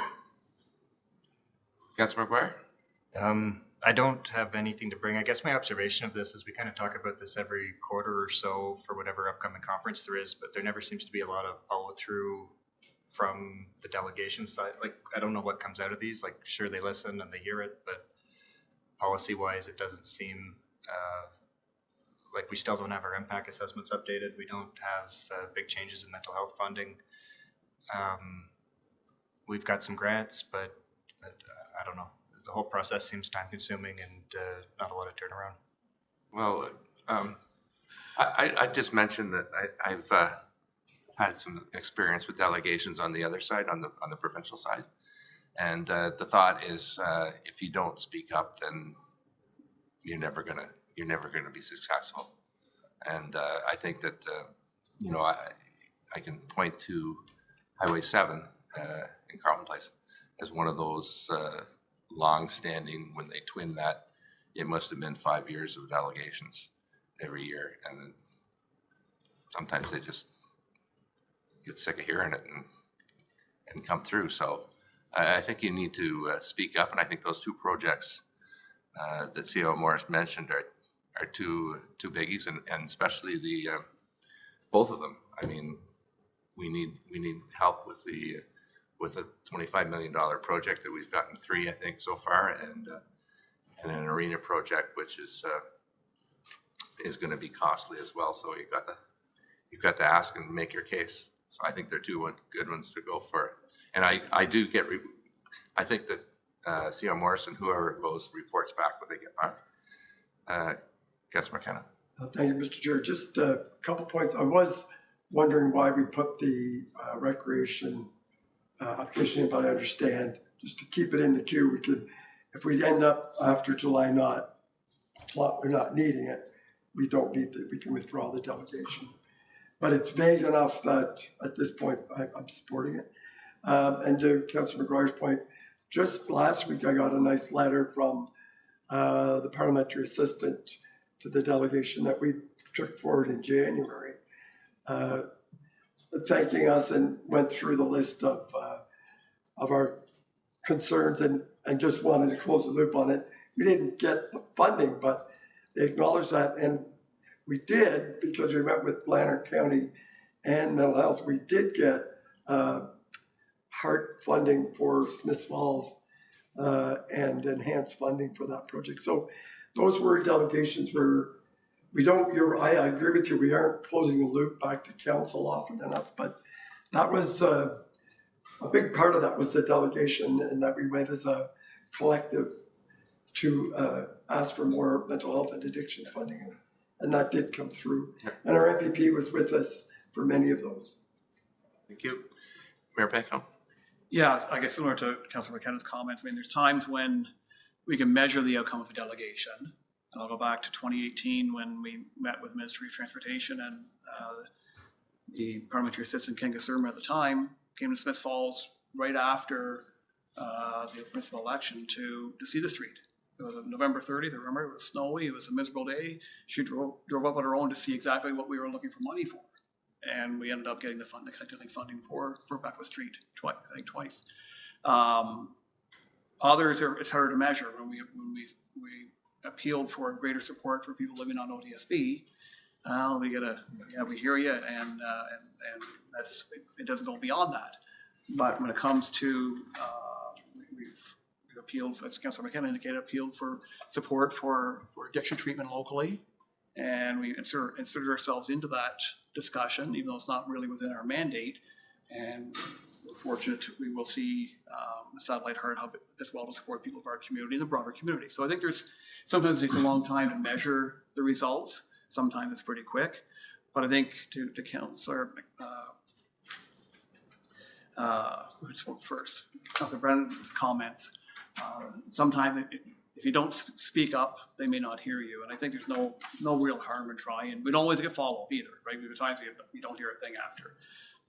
Councilor McGuire? I don't have anything to bring. I guess my observation of this is we kind of talk about this every quarter or so for whatever upcoming conference there is, but there never seems to be a lot of follow through from the delegation side. Like, I don't know what comes out of these. Like, sure, they listen and they hear it, but policy wise, it doesn't seem like we still don't have our impact assessments updated. We don't have big changes in mental health funding. We've got some grants, but I don't know. The whole process seems time consuming and not a lot of turnaround. Well, I just mentioned that I've had some experience with delegations on the other side, on the provincial side. And the thought is, if you don't speak up, then you're never gonna be successful. And I think that I can point to Highway 7 in Carleton Place as one of those long-standing. When they twinned that, it must have been 5 years of delegations every year, and then sometimes they just get sick of hearing it and come through. So I think you need to speak up, and I think those two projects that CEO Morris mentioned are two biggies, and especially the both of them. I mean, we need help with a $25 million project that we've gotten 3, I think, so far, and an arena project which is going to be costly as well. So you've got to ask and make your case. So I think they're two good ones to go for. And I think that CEO Morris and whoever goes reports back what they get back. Councilor McKenna. Thank you, Mr. Chair. Just a couple points. I was wondering why we put the recreation application in, but I understand just to keep it in the queue. We could, if we end up after July we're not needing it, we don't need it. We can withdraw the delegation. But it's vague enough that at this point I'm supporting it. And to Councilor McGuire's point, just last week I got a nice letter from the parliamentary assistant to the delegation that we took forward in January, thanking us, and went through the list of our concerns and just wanted to close the loop on it. We didn't get funding, but they acknowledged that, and we did, because we met with Lanark County and mental health. We did get HART funding for Smiths Falls and enhanced funding for that project. So those were delegations where I agree with you, we aren't closing the loop back to council often enough, but that was a big part of that was the delegation, and that we went as a collective to ask for more mental health and addictions funding, and that did come through. And our MPP was with us for many of those. Thank you. Mayor Peckham. Yeah, I guess similar to Councilor McKenna's comments, I mean, there's times when we can measure the outcome of a delegation. And I'll go back to 2018 when we met with Ministry of Transportation, and the parliamentary assistant, Ken Gasurma at the time, came to Smiths Falls right after the municipal election to see the street. It was November 30th, I remember, it was snowy, it was a miserable day. She drove up on her own to see exactly what we were looking for money for. And we ended up getting the connectivity funding for Beckwith Street twice. Others it's harder to measure. When we appealed for greater support for people living on ODSP, we hear you, and it doesn't go beyond that. But when it comes to we've appealed, as Councilor McKenna indicated, appealed for support for addiction treatment locally, and we inserted ourselves into that discussion, even though it's not really within our mandate. And we're fortunate we will see the Satellite Heart Hub as well to support people of our community and the broader community. So I think sometimes it takes a long time to measure the results. Sometimes it's pretty quick. But I think to Councilor, who spoke first? Councilor Brennan's comments. Sometimes if you don't speak up, they may not hear you. And I think there's no real harm in trying. We don't always get follow-up either, right? There are times you don't hear a thing after.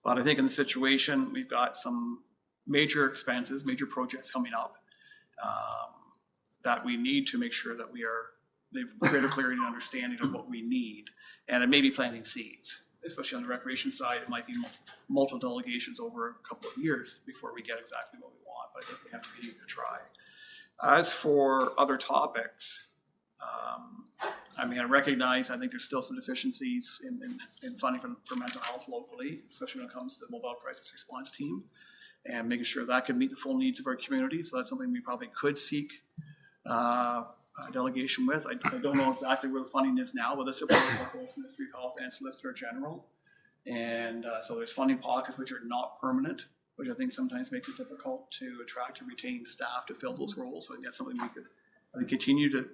But I think in the situation, we've got some major expenses, major projects coming up that we need to make sure that they've greater clarity and understanding of what we need. And it may be planting seeds, especially on the recreation side. It might be multiple delegations over a couple of years before we get exactly what we want. But I think we have to continue to try. As for other topics, I mean, I think there's still some deficiencies in funding for mental health locally, especially when it comes to the mobile crisis response team, and making sure that can meet the full needs of our community. So that's something we probably could seek a delegation with. I don't know exactly where the funding is now, but this is both Ministry of Health and Solicitor General. And so there's funding pockets which are not permanent, which I think sometimes makes it difficult to attract and retain staff to fill those roles. So I think that's something we could continue to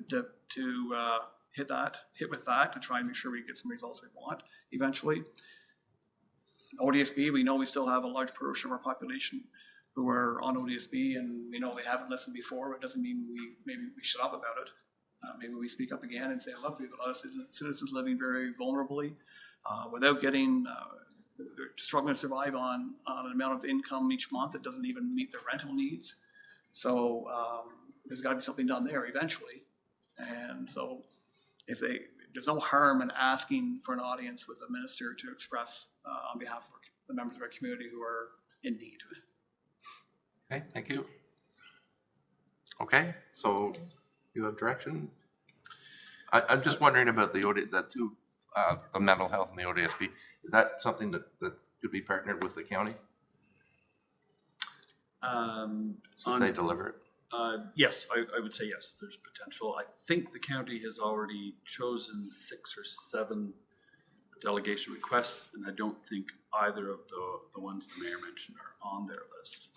hit with that to try and make sure we get some results we want eventually. ODSP, we know we still have a large portion of our population who are on ODSP, and we know they haven't listened before. It doesn't mean maybe we shut up about it. Maybe we speak up again and say, look, we have a lot of citizens living very vulnerably without getting, struggling to survive on an amount of income each month that doesn't even meet their rental needs. So there's got to be something done there eventually. And so there's no harm in asking for an audience with a minister to express on behalf of the members of our community who are in need. Okay, thank you. Okay, so you have direction? I'm just wondering about the mental health and the ODSP. Is that something that could be partnered with the county? Since they deliver it? Yes, I would say yes, there's potential. I think the county has already chosen 6 or 7 delegation requests, and I don't think either of the ones the mayor mentioned are on their list.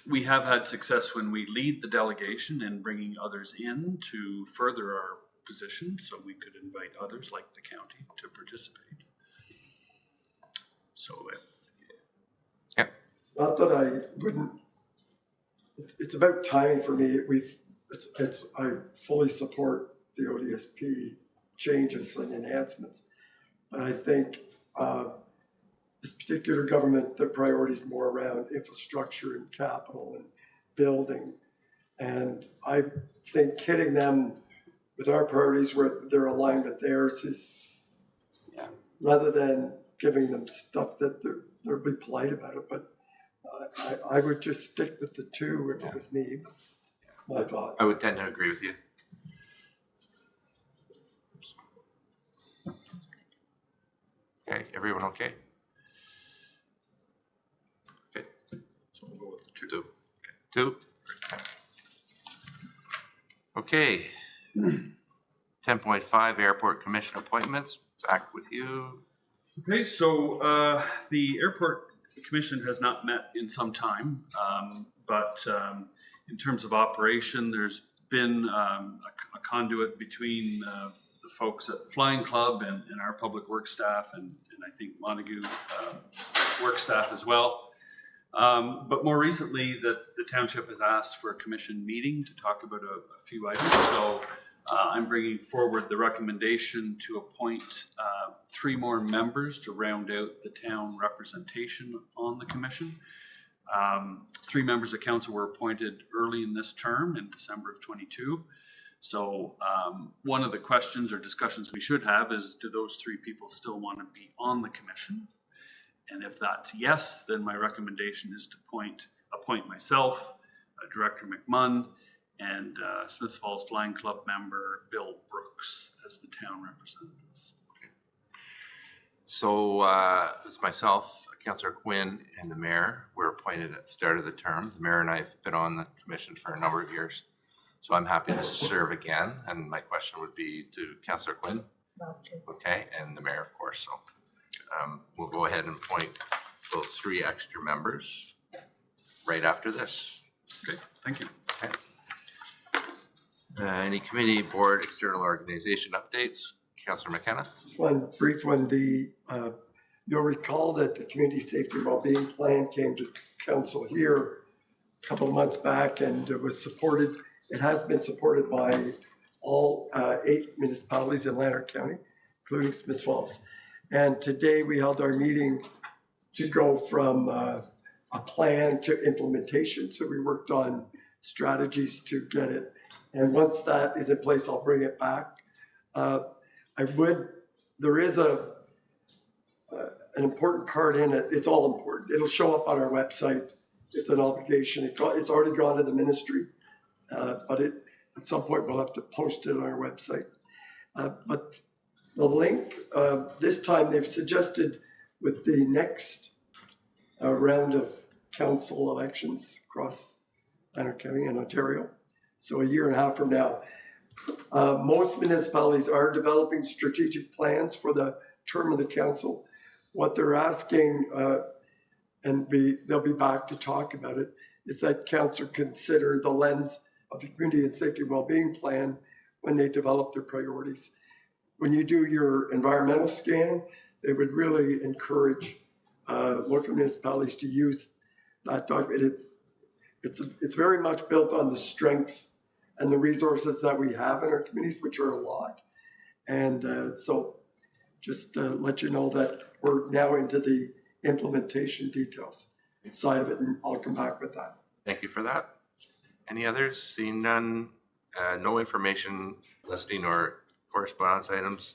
We have had success when we lead the delegation in bringing others in to further our position, so we could invite others like the county to participate. So It's not that I wouldn't. It's about timing for me. I fully support the ODSP changes and enhancements, but I think this particular government, the priority is more around infrastructure and capital and building, and I think hitting them with our priorities where they're aligned with theirs is, rather than giving them stuff that they'll be polite about it, but I would just stick with the 2 if it was me. My thought. I would tend to agree with you. Okay, everyone okay? Okay, so we'll go with 2. 2. 2. Okay. 10.5 Airport Commission appointments. Back with you. Okay, so the Airport Commission has not met in some time, but in terms of operation, there's been a conduit between the folks at Flying Club and our public works staff, and I think Montague work staff as well. But more recently, the township has asked for a commission meeting to talk about a few items. So I'm bringing forward the recommendation to appoint 3 more members to round out the town representation on the commission. 3 members of council were appointed early in this term in December of 22. So one of the questions or discussions we should have is, do those 3 people still want to be on the commission? And if that's yes, then my recommendation is to appoint myself, Director McMunn, and Smith Falls Flying Club member Bill Brooks as the town representatives. So it's myself, Councillor Quinn, and the mayor were appointed at the start of the term. The mayor and I have been on the commission for a number of years. So I'm happy to serve again. And my question would be to Councillor Quinn. Okay, and the mayor, of course. So we'll go ahead and appoint those 3 extra members right after this. Okay, thank you. Okay. Any committee, board, external organization updates? Councillor McKenna? Just one brief one. You'll recall that the Community Safety and Wellbeing Plan came to council here couple of months back, and it was supported. It has been supported by all 8 municipalities in Lanark County, including Smiths Falls. And today we held our meeting to go from a plan to implementation. So we worked on strategies to get it. And once that is in place, I'll bring it back. There is an important part in it. It's all important. It'll show up on our website. It's an obligation. It's already gone to the ministry, but at some point we'll have to post it on our website. But the link, this time they've suggested with the next round of council elections across Lanark County and Ontario, so a year and a half from now, most municipalities are developing strategic plans for the term of the council. What they're asking, and they'll be back to talk about it, is that council consider the lens of the community and safety well-being plan when they develop their priorities. When you do your environmental scan, they would really encourage local municipalities to use that document. It's very much built on the strengths and the resources that we have in our communities, which are a lot. And so just to let you know that we're now into the implementation details side of it, and I'll come back with that. Thank you for that. Any others? Seeing none, no information listing or correspondence items.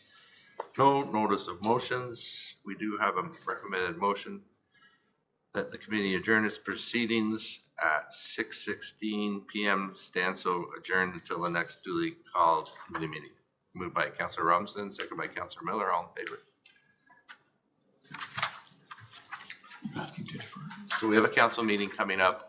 No notice of motions. We do have a recommended motion that the committee adjourn its proceedings at 6:16 p.m. Stand so adjourned until the next duly called committee meeting. Moved by Councillor Robinson, second by Councillor Miller. All in favor? So we have a council meeting coming up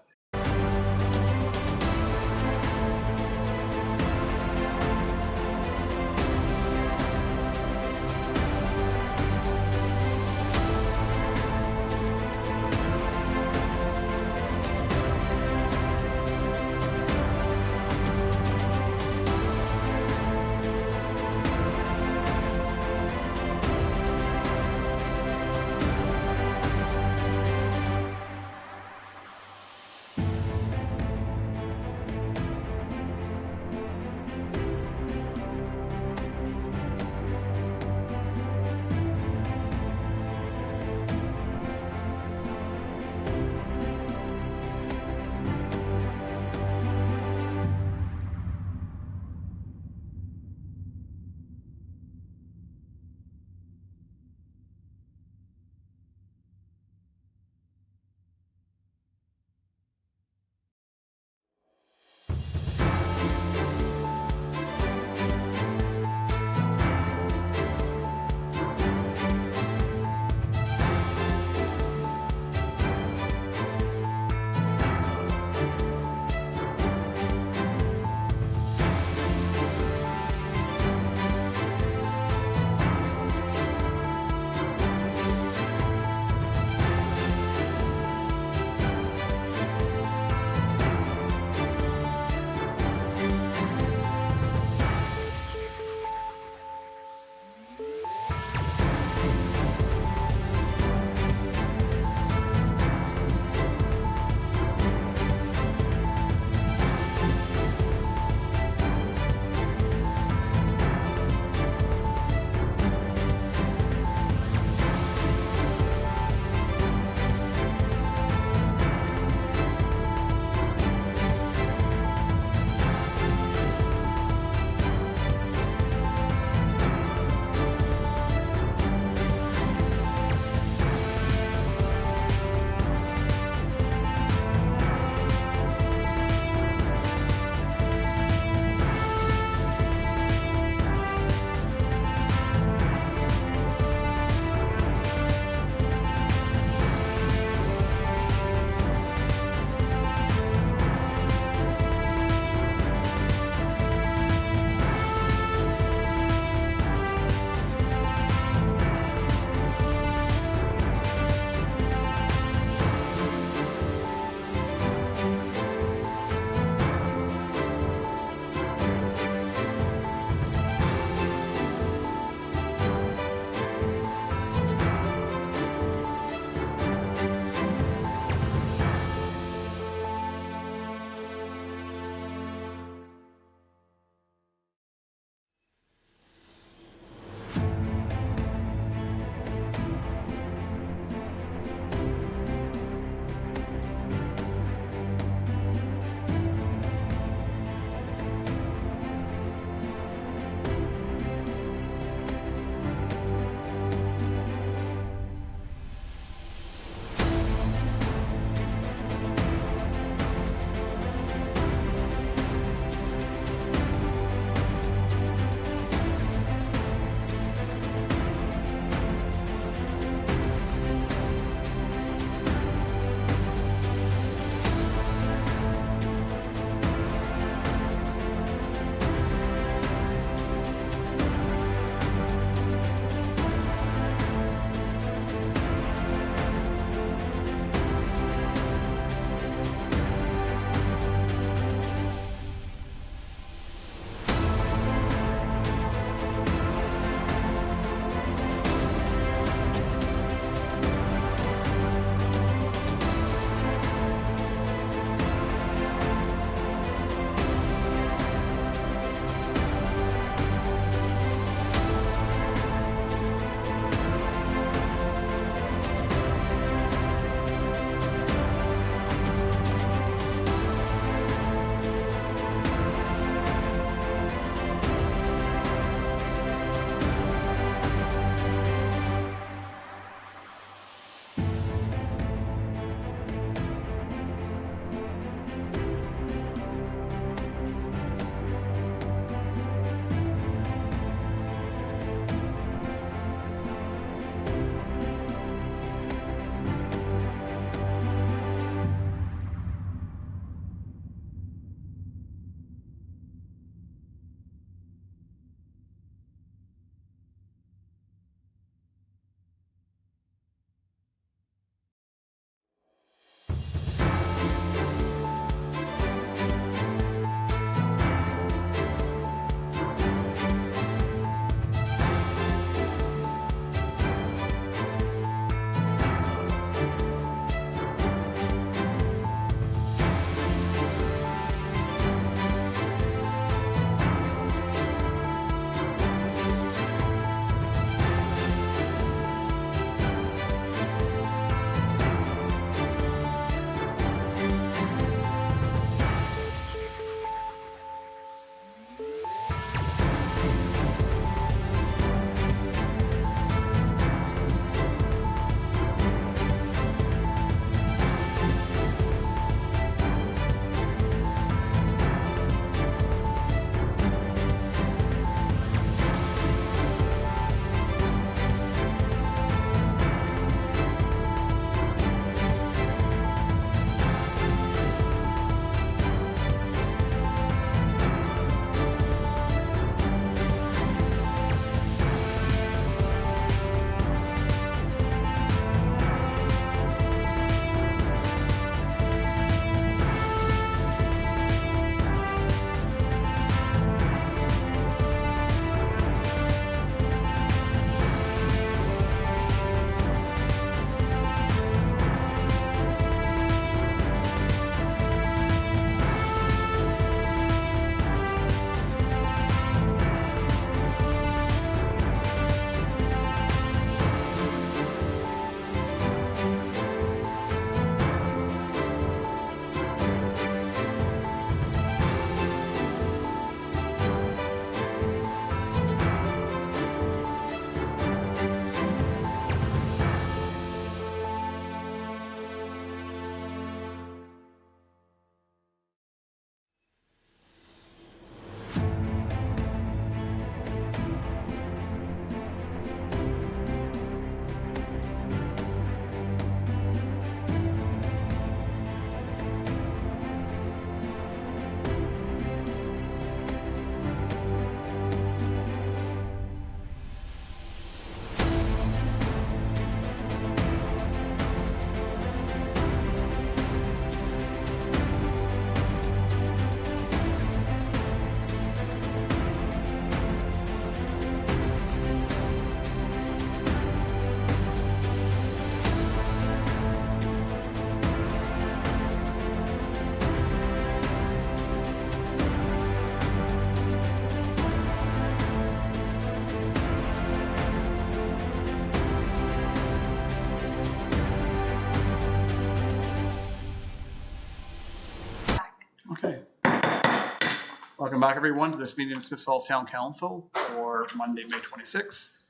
Welcome back, everyone, to this meeting of Smith Falls Town Council for Monday, May 26th.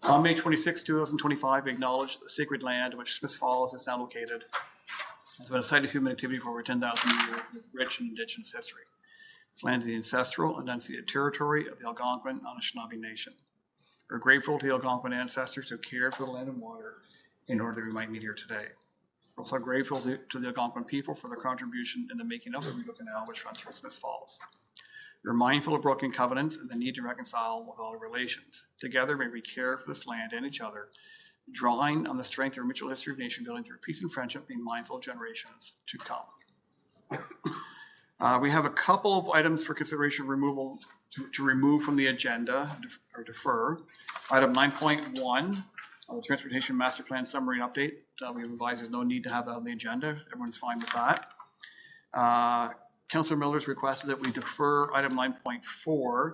On May 26, 2025, we acknowledge the sacred land in which Smith Falls is now located has been a site of human activity for over 10,000 years with rich and indigenous history. This land is the ancestral and unceded territory of the Algonquin Anishinaabe Nation. We're grateful to the Algonquin ancestors who cared for the land and water in order that we might meet here today. We're also grateful to the Algonquin people for their contribution in the making of the Rideau Canal, which runs through Smith Falls. We're mindful of broken covenants and the need to reconcile with all relations. Together, may we care for this land and each other, drawing on the strength of our mutual history of nation building through peace and friendship, being mindful of generations to come. We have a couple of items for consideration removal to remove from the agenda or defer. Item 9.1, the Transportation Master Plan Summary and Update. We advise there's no need to have that on the agenda. Everyone's fine with that. Councillor Miller's requested that we defer item 9.4,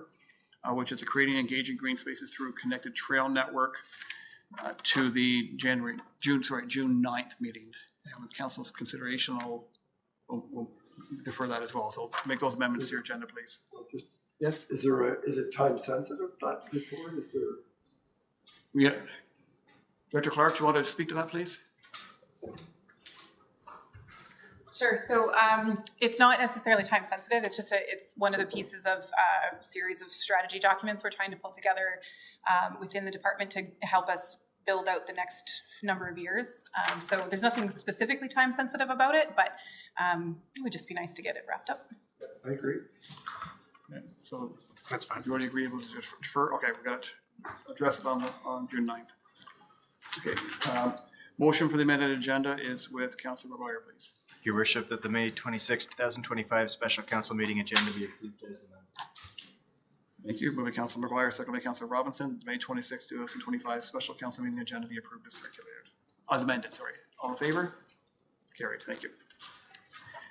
which is creating engaging green spaces through connected trail network to the June 9th meeting. And with council's consideration, we'll defer that as well. So make those amendments to your agenda, please. Yes, is it time sensitive, that report? Is there? Director Clark, do you want to speak to that, please? Sure. So it's not necessarily time sensitive. It's just it's one of the pieces of a series of strategy documents we're trying to pull together within the department to help us build out the next number of years. So there's nothing specifically time sensitive about it, but it would just be nice to get it wrapped up. I agree. Okay, so that's fine. You already agreed to defer? Okay, we got to address it on June 9th. Okay. Motion for the amended agenda is with Councillor McGuire, please. Your worship, that the May 26, 2025 special council meeting agenda be approved as amended. Thank you. Moved by Councillor McGuire, second by Councillor Robinson. May 26, 2025 special council meeting agenda be approved as circulated. As amended, sorry. All in favor? Carried. Thank you.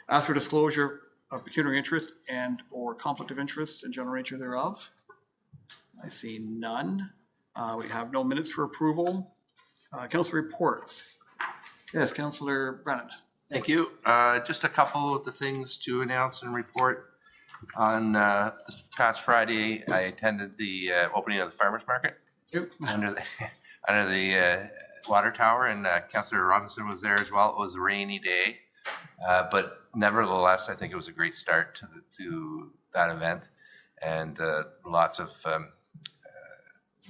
Ask for disclosure of pecuniary interest and or conflict of interest and general nature thereof. I see none. We have no minutes for approval. Council reports. Yes, Councillor Brennan. Thank you. Just a couple of the things to announce and report. On this past Friday, I attended the opening of the farmers market under the water tower, and Councillor Robinson was there as well. It was a rainy day, but nevertheless, I think it was a great start to that event, and lots of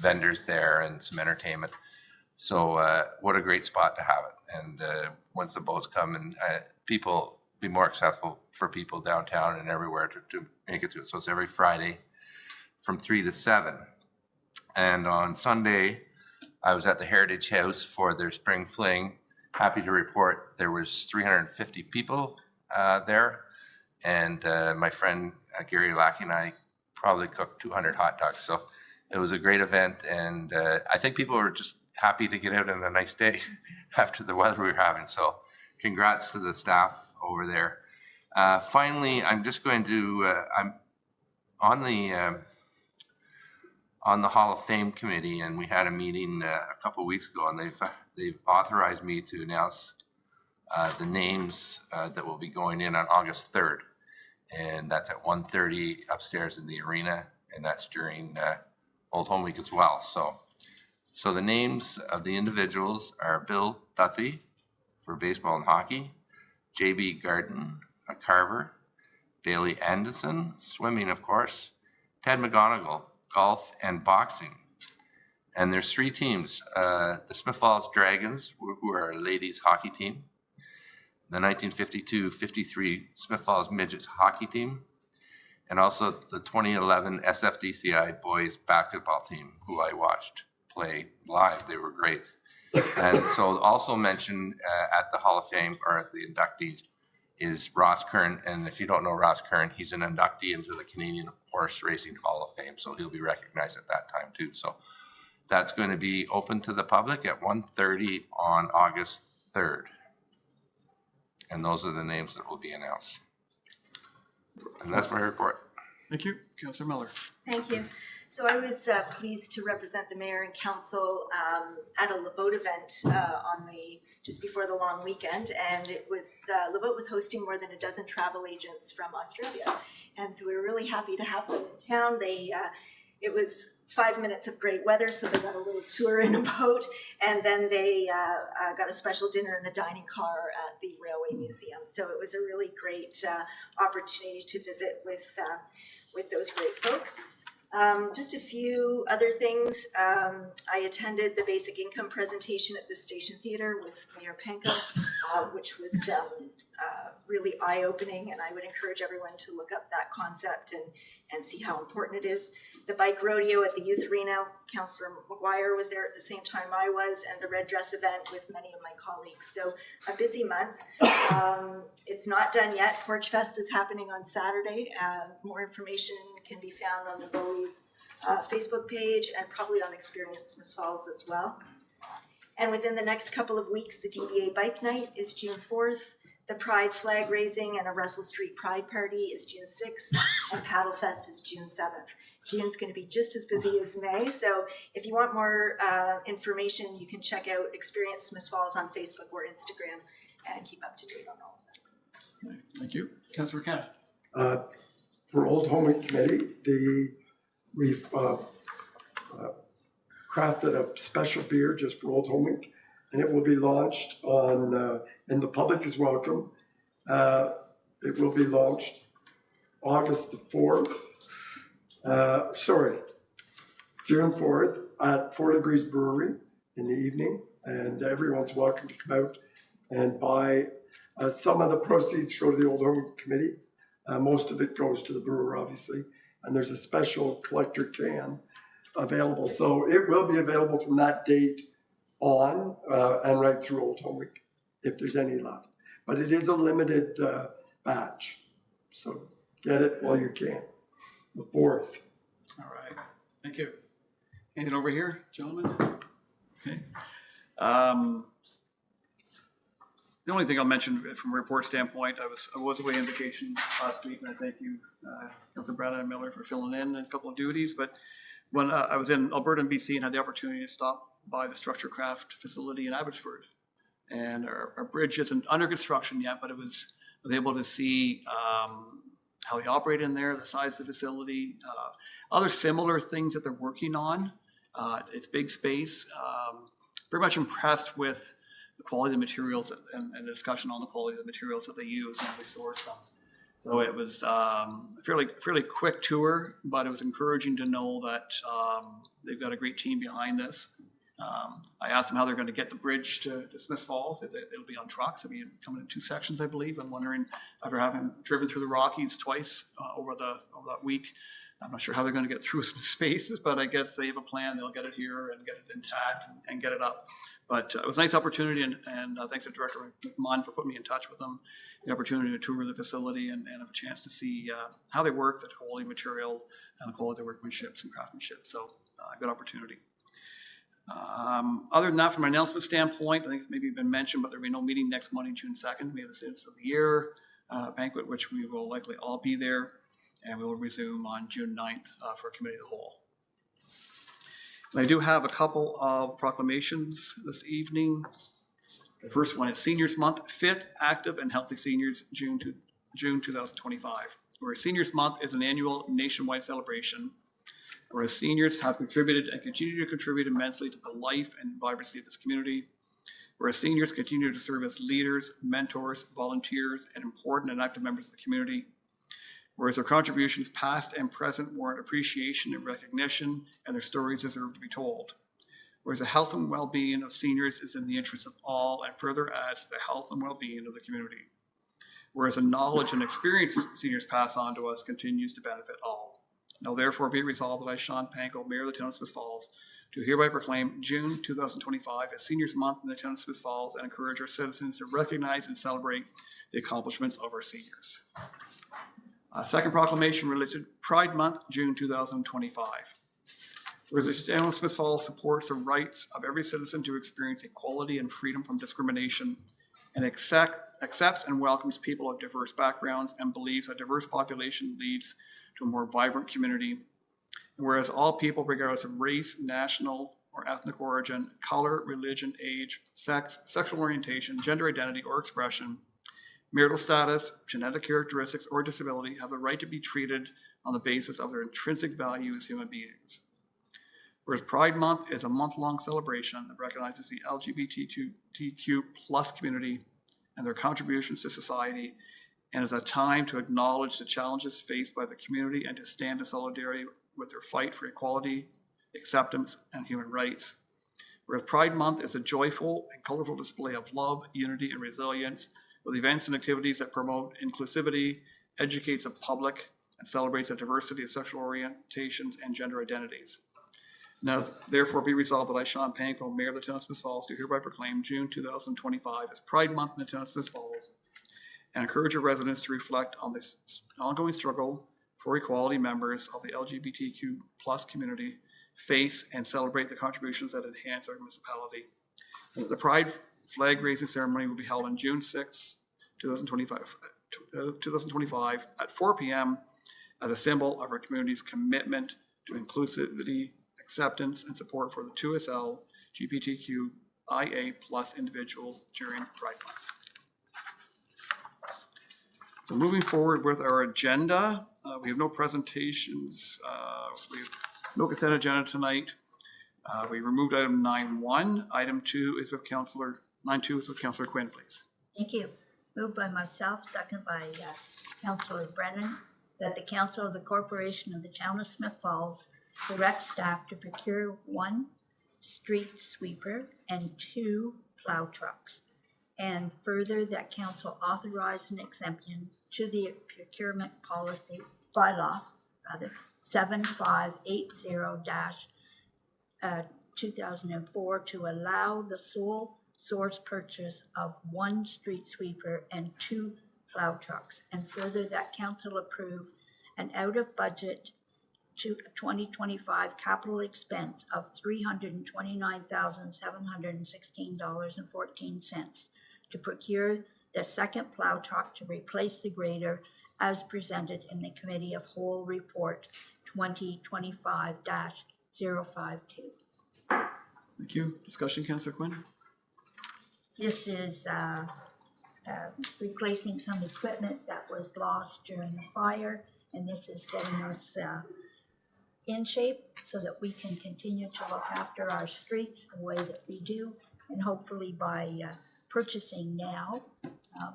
vendors there and some entertainment. So what a great spot to have it. And once the boats come and people be more accessible for people downtown and everywhere to make it to it. So it's every Friday from 3 to 7. And on Sunday, I was at the Heritage House for their spring fling. Happy to report there was 350 people there. And my friend Gary Lackey and I probably cooked 200 hot dogs. So it was a great event. And I think people were just happy to get out on a nice day after the weather we were having. So congrats to the staff over there. Finally, I'm just going to, I'm on the Hall of Fame committee, and we had a meeting a couple of weeks ago, and they've authorized me to announce the names that will be going in on August 3rd. And that's at 1:30 upstairs in the arena, and that's during Old Home Week as well. So the names of the individuals are Bill Duthie for baseball and hockey, J.B. Garden, a carver, Bailey Anderson, swimming, of course, Ted McGonigal, golf and boxing. And there's 3 teams, the Smith Falls Dragons, who are a ladies hockey team, the 1952-53 Smith Falls Midgets hockey team, and also the 2011 SFDCI boys basketball team, who I watched play live. They were great. And so also mentioned at the Hall of Fame, or at the inductees, is Ross Kern. And if you don't know Ross Kern, he's an inductee into the Canadian Horse Racing Hall of Fame. So he'll be recognized at that time too. So that's going to be open to the public at 1:30 on August 3rd. And those are the names that will be announced. And that's my report. Thank you. Councillor Miller. Thank you. So I was pleased to represent the mayor and council at a LeBoat event just before the long weekend, and it was LeBoat was hosting more than a dozen travel agents from Australia, And so we were really happy to have them in town. It was 5 minutes of great weather, so they got a little tour in a boat, and then they got a special dinner in the dining car at the Railway Museum. So it was a really great opportunity to visit with those great folks. Just a few other things. I attended the basic income presentation at the Station Theatre with Mayor Panko, which was really eye-opening, and I would encourage everyone to look up that concept and see how important it is. The bike rodeo at the youth arena, Councillor McGuire was there at the same time I was, and the red dress event with many of my colleagues. So a busy month. It's not done yet. Porch Fest is happening on Saturday. More information can be found on the Bowie's Facebook page and probably on Experience Smith Falls as well. And within the next couple of weeks, the DBA Bike Night is June 4th. The Pride flag raising and a Russell Street Pride Party is June 6th, and Paddle Fest is June 7th. June's going to be just as busy as May, so if you want more information, you can check out Experience Smith Falls on Facebook or Instagram and keep up to date on all of that. Thank you. Councillor Canada. For Old Home Week Committee, we've crafted a special beer just for Old Home Week, and it will be launched on, and the public is welcome. It will be launched August the 4th. June 4th at 4 Degrees Brewery in the evening, and everyone's welcome to come out and buy. Some of the proceeds go to the Old Home Committee. Most of it goes to the brewer, obviously, and there's a special collector can available. So it will be available from that date on and right through Old Home Week, if there's any left. But it is a limited batch, so get it while you can. The 4th. All right, thank you. Anything over here, gentlemen? Okay. The only thing I'll mention from a report standpoint, I was away on vacation last week, and I thank you, Councilor Brandon and Miller, for filling in a couple of duties. But when I was in Alberta and BC and had the opportunity to stop by the Structurecraft facility in Abbotsford, and our bridge isn't under construction yet, but I was able to see how they operate in there, the size of the facility, other similar things that they're working on. It's big space. Very much impressed with the quality of the materials and the discussion on the quality of the materials that they use and how they source them. So it was a fairly quick tour, but it was encouraging to know that they've got a great team behind this. I asked them how they're going to get the bridge to Smith Falls. It'll be on trucks. It'll be coming in 2 sections, I believe. I'm wondering, after having driven through the Rockies twice over that week, I'm not sure how they're going to get through some spaces, but I guess they have a plan. They'll get it here and get it intact and get it up. But it was a nice opportunity, and thanks to Director McMahon for putting me in touch with them. The opportunity to tour the facility and have a chance to see how they work, the quality of material, and the quality of their workmanships and craftsmanship. So good opportunity. Other than that, from an announcement standpoint, I think it's maybe been mentioned, but there'll be no meeting next Monday, June 2nd. We have the Citizens of the Year banquet, which we will likely all be there, and we will resume on June 9th for Committee of the Whole. And I do have a couple of proclamations this evening. The first one is Seniors Month, Fit, Active, and Healthy Seniors, June 2025. Where Seniors Month is an annual nationwide celebration whereas seniors have contributed and continue to contribute immensely to the life and vibrancy of this community, whereas seniors continue to serve as leaders, mentors, volunteers, and important and active members of the community, whereas their contributions past and present warrant appreciation and recognition, and their stories deserve to be told, whereas the health and well-being of seniors is in the interest of all and further adds to the health and well-being of the community, whereas the knowledge and experience seniors pass on to us continues to benefit all. Now therefore be resolved that I, Sean Panko, Mayor of the Town of Smith Falls, do hereby proclaim June 2025 as Seniors Month in the Town of Smith Falls and encourage our citizens to recognize and celebrate the accomplishments of our seniors. Second proclamation relates to Pride Month, June 2025. Whereas the Town of Smith Falls supports the rights of every citizen to experience equality and freedom from discrimination, and accepts and welcomes people of diverse backgrounds, and believes a diverse population leads to a more vibrant community. And whereas all people, regardless of race, national or ethnic origin, color, religion, age, sex, sexual orientation, gender identity, or expression, marital status, genetic characteristics, or disability have the right to be treated on the basis of their intrinsic value as human beings. Whereas Pride Month is a month-long celebration that recognizes the LGBTQ plus community and their contributions to society, and is a time to acknowledge the challenges faced by the community and to stand in solidarity with their fight for equality, acceptance, and human rights. Whereas Pride Month is a joyful and colorful display of love, unity, and resilience, with events and activities that promote inclusivity, educates the public, and celebrates the diversity of sexual orientations and gender identities. Now, therefore, be resolved that I, Sean Panko, Mayor of the Town of Smith Falls, do hereby proclaim June 2025 as Pride Month in the Town of Smith Falls, and encourage your residents to reflect on this ongoing struggle for equality members of the LGBTQ plus community face and celebrate the contributions that enhance our municipality. The Pride flag raising ceremony will be held on June 6, 2025 at 4 p.m. as a symbol of our community's commitment to inclusivity, acceptance, and support for the 2SL LGBTQIA plus individuals during Pride Month. So moving forward with our agenda, we have no presentations. We have no consent agenda tonight. We removed item 9.1. Item 2 is with Councillor, 9.2 is with Councillor Quinn, please. Thank you. Moved by myself, seconded by Councillor Brennan, that the Council of the Corporation of the Town of Smith Falls direct staff to procure 1 street sweeper and 2 plow trucks. And further, that council authorize an exemption to the procurement policy bylaw, 7580-2004 to allow the sole source purchase of 1 street sweeper and 2 plow trucks. And further, that council approve an out of budget to 2025 capital expense of $329,716.14 to procure the second plow truck to replace the grader as presented in the Committee of Whole Report 2025-052. Thank you. Discussion, Councillor Quinn? This is replacing some equipment that was lost during the fire, and this is getting us in shape so that we can continue to look after our streets the way that we do, and hopefully by purchasing now,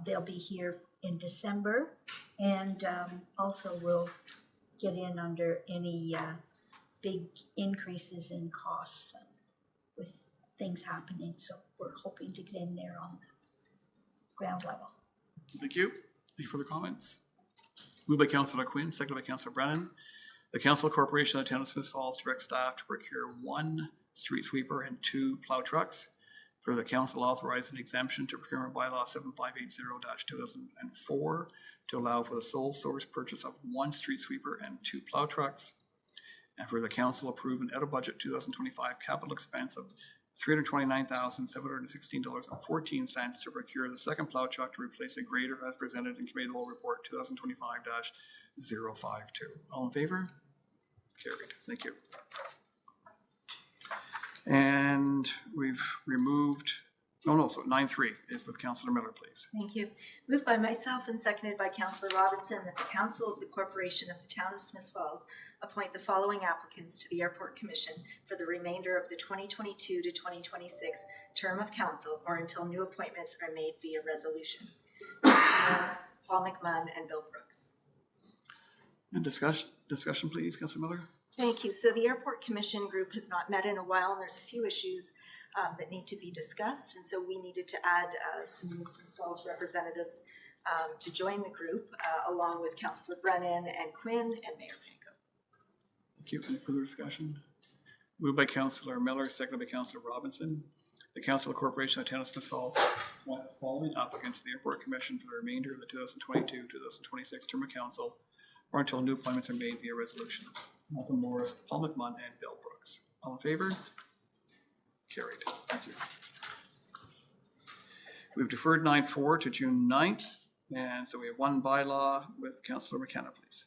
they'll be here in December, and also we'll get in under any big increases in costs with things happening, so we're hoping to get in there on the ground level. Thank you. Any further comments? Moved by Councillor Quinn, seconded by Councillor Brennan. The Council Corporation of the Town of Smith Falls direct staff to procure 1 street sweeper and 2 plow trucks. For the council authorized an exemption to procurement bylaw 7580-2004 to allow for the sole source purchase of 1 street sweeper and 2 plow trucks. And for the council approve an out of budget 2025 capital expense of $329,716.14 to procure the second plow truck to replace a grader as presented in Committee of the Whole Report 2025-052. All in favor? Carried. Thank you. And we've removed, so 9.3 is with Councillor Miller, please. Thank you. Moved by myself and seconded by Councillor Robinson that the Council of the Corporation of the Town of Smith Falls appoint the following applicants to the Airport Commission for the remainder of the 2022 to 2026 term of council or until new appointments are made via resolution. Paul McMahon and Bill Brooks. And discussion please, Councillor Miller. Thank you. So the Airport Commission group has not met in a while, and there's a few issues that need to be discussed. And so we needed to add some new Smith Falls representatives to join the group, along with Councillor Brennan and Quinn and Mayor Panko. Thank you. Any further discussion? Moved by Councillor Miller, seconded by Councillor Robinson. The Council of Corporation of the Town of Smith Falls appoint the following applicants to the Airport Commission for the remainder of the 2022-2026 term of council or until new appointments are made via resolution. Malcolm Morris, Paul McMahon, and Bill Brooks. All in favor? Carried. Thank you. We've deferred 9.4 to June 9th, and so we have 1 bylaw with Councillor McKenna, please.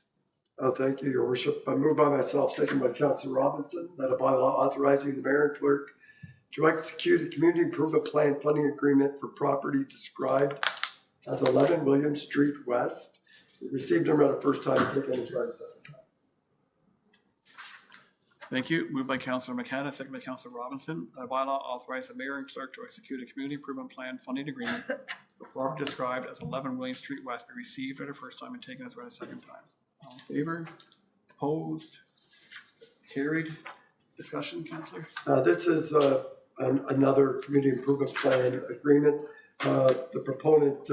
Thank you, Your Worship. I move by myself, second by Councillor Robinson, that a bylaw authorizing the mayor and clerk to execute a community improvement plan funding agreement for property described as 11 William Street West. We received and read it first time, taken as read second time. Thank you. Moved by Councillor McCann, second by Councillor Robinson. The bylaw authorizes the mayor and clerk to execute a community improvement plan funding agreement for property described as 11 William Street West be received for the first time and taken as read a second time. All in favor? Opposed? That's carried. Discussion, Councillor? This is another community improvement plan agreement. The proponent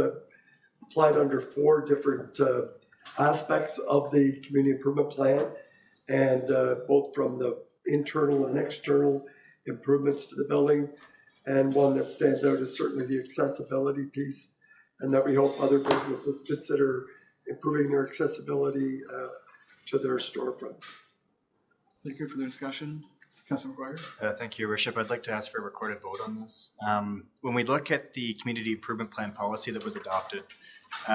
applied under 4 different aspects of the community improvement plan, and both from the internal and external improvements to the building. And one that stands out is certainly the accessibility piece, and that we hope other businesses consider improving their accessibility to their storefronts. Thank you for the discussion. Councillor McGuire? Thank you, Your Worship. I'd like to ask for a recorded vote on this. When we look at the community improvement plan policy that was adopted,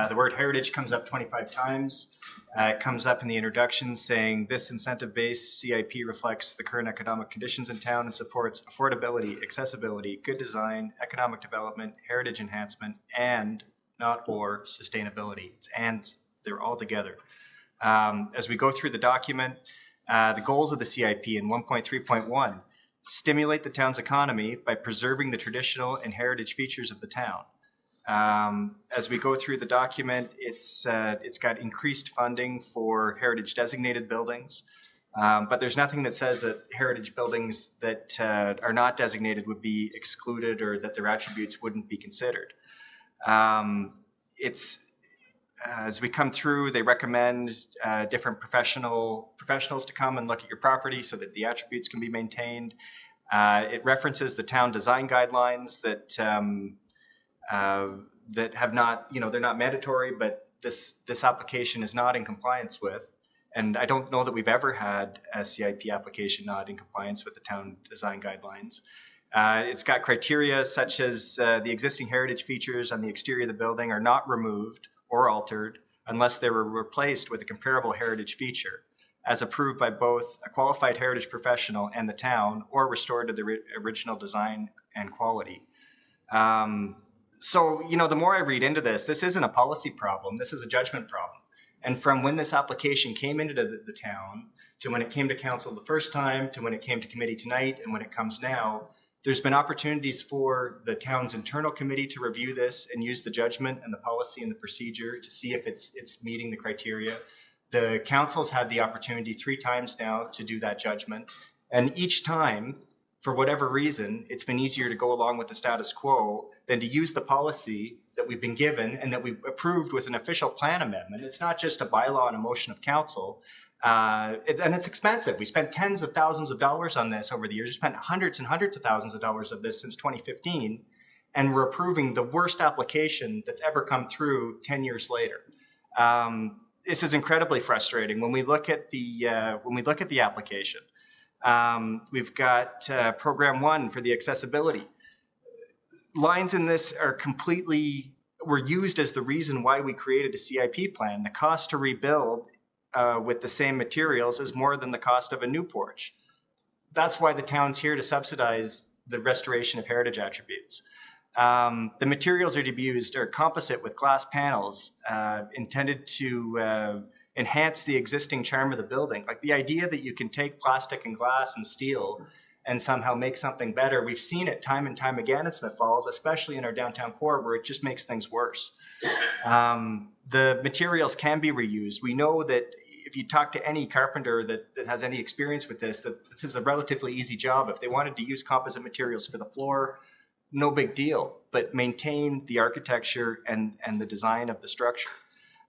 the word heritage comes up 25 times. It comes up in the introduction saying this incentive-based CIP reflects the current economic conditions in town and supports affordability, accessibility, good design, economic development, heritage enhancement, and not or sustainability. It's and, they're all together. As we go through the document, the goals of the CIP in 1.3.1 stimulate the town's economy by preserving the traditional and heritage features of the town. As we go through the document, it's got increased funding for heritage designated buildings, but there's nothing that says that heritage buildings that are not designated would be excluded or that their attributes wouldn't be considered. As we come through, they recommend different professionals to come and look at your property so that the attributes can be maintained. It references the town design guidelines that have not, they're not mandatory, but this application is not in compliance with. And I don't know that we've ever had a CIP application not in compliance with the town design guidelines. It's got criteria such as the existing heritage features on the exterior of the building are not removed or altered unless they were replaced with a comparable heritage feature as approved by both a qualified heritage professional and the town, or restored to the original design and quality. So, the more I read into this isn't a policy problem, this is a judgment problem. And from when this application came into the town, to when it came to council the first time, to when it came to committee tonight, and when it comes now, there's been opportunities for the town's internal committee to review this and use the judgment and the policy and the procedure to see if it's meeting the criteria. The council's had the opportunity 3 times now to do that judgment. And each time, for whatever reason, it's been easier to go along with the status quo than to use the policy that we've been given and that we've approved with an official plan amendment. It's not just a bylaw and a motion of council. And it's expensive. We spent tens of thousands of dollars on this over the years. We spent hundreds and hundreds of thousands of dollars of this since 2015, and we're approving the worst application that's ever come through 10 years later. This is incredibly frustrating. When we look at the application, we've got program 1 for the accessibility. Lines in this were used as the reason why we created a CIP plan. The cost to rebuild with the same materials is more than the cost of a new porch. That's why the town's here to subsidize the restoration of heritage attributes. The materials are to be used are composite with glass panels intended to enhance the existing charm of the building. Like the idea that you can take plastic and glass and steel and somehow make something better. We've seen it time and time again at Smith Falls, especially in our downtown core, where it just makes things worse. The materials can be reused. We know that if you talk to any carpenter that has any experience with this, that this is a relatively easy job. If they wanted to use composite materials for the floor, no big deal, but maintain the architecture and the design of the structure.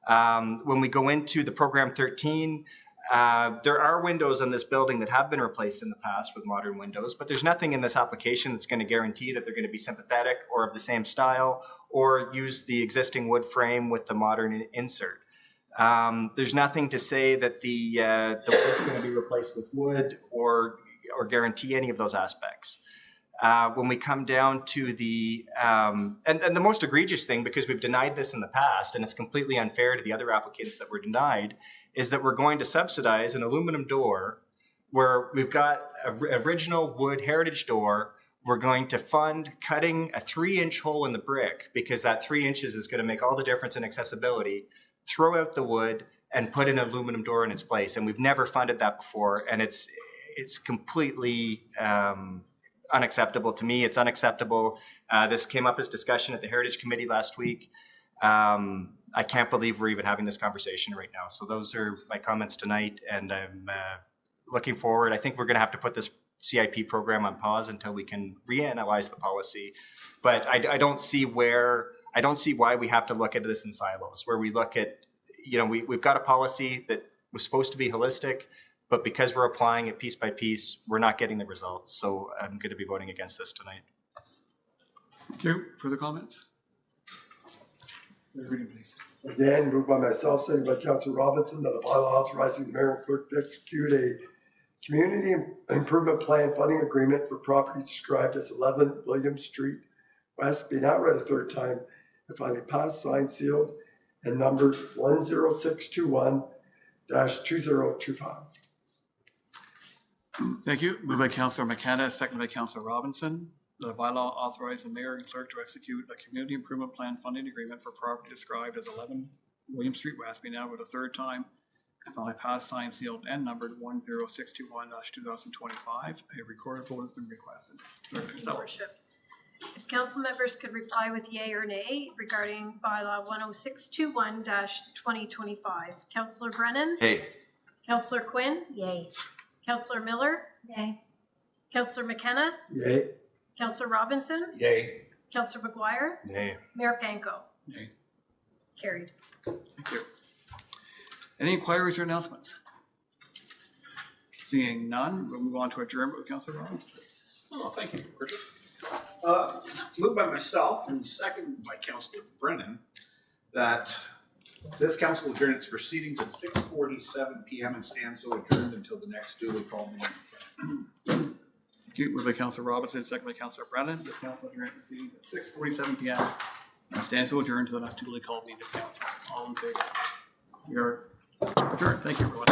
When we go into the program 13, there are windows in this building that have been replaced in the past with modern windows, but there's nothing in this application that's going to guarantee that they're going to be sympathetic or of the same style or use the existing wood frame with the modern insert. There's nothing to say that the wood's going to be replaced with wood or guarantee any of those aspects. When we come down to the, and the most egregious thing, because we've denied this in the past, and it's completely unfair to the other applicants that were denied, is that we're going to subsidize an aluminum door where we've got an original wood heritage door we're going to fund cutting a 3-inch hole in the brick because that 3 inches is going to make all the difference in accessibility, throw out the wood and put an aluminum door in its place. And we've never funded that before. And it's completely unacceptable to me. It's unacceptable. This came up as discussion at the Heritage Committee last week. I can't believe we're even having this conversation right now. So those are my comments tonight. And I'm looking forward. I think we're going to have to put this CIP program on pause until we can reanalyze the policy. But I don't see why we have to look at this in silos, where we look at, we've got a policy that was supposed to be holistic, but because we're applying it piece by piece, we're not getting the results. So I'm going to be voting against this tonight. Thank you. Further comments? Third reading, please. Again, moved by myself, seconded by Councillor Robinson, that a bylaw authorizing the mayor and clerk to execute a community improvement plan funding agreement for property described as 11 William Street West be now read a third time and finally passed, signed, sealed, and numbered 10621-2025. Thank you. Moved by Councillor McKenna, seconded by Councillor Robinson, that a bylaw authorize the mayor and clerk to execute a community improvement plan funding agreement for property described as 11 William Street West be now read a third time and finally passed, signed, sealed, and numbered 10621-2025. A recorded vote has been requested. Clerk Your Costello. Worship. If council members could reply with yea or nay regarding bylaw 10621-2025. Councillor Brennan? Hey. Councillor Quinn? Yay. Councillor Miller? Yay. Councillor McKenna? Yay. Councillor Robinson? Yay. Councillor McGuire? Nay. Mayor Panko? Yay. Carried. Thank you. Any inquiries or announcements? Seeing none, we'll move on to adjournment with Councillor Robinson. Oh, thank you, Worship. Moved by myself and seconded by Councillor Brennan that this council adjourn its proceedings at 6:47 p.m. and stands so adjourned until the next duly called meeting. Thank you. Moved by Councillor Robinson, seconded by Councillor Brennan. This council adjourned proceedings at 6:47 p.m. and stands so adjourned to the next duly called meeting of council. All in favor? We are adjourned. Thank you, everyone.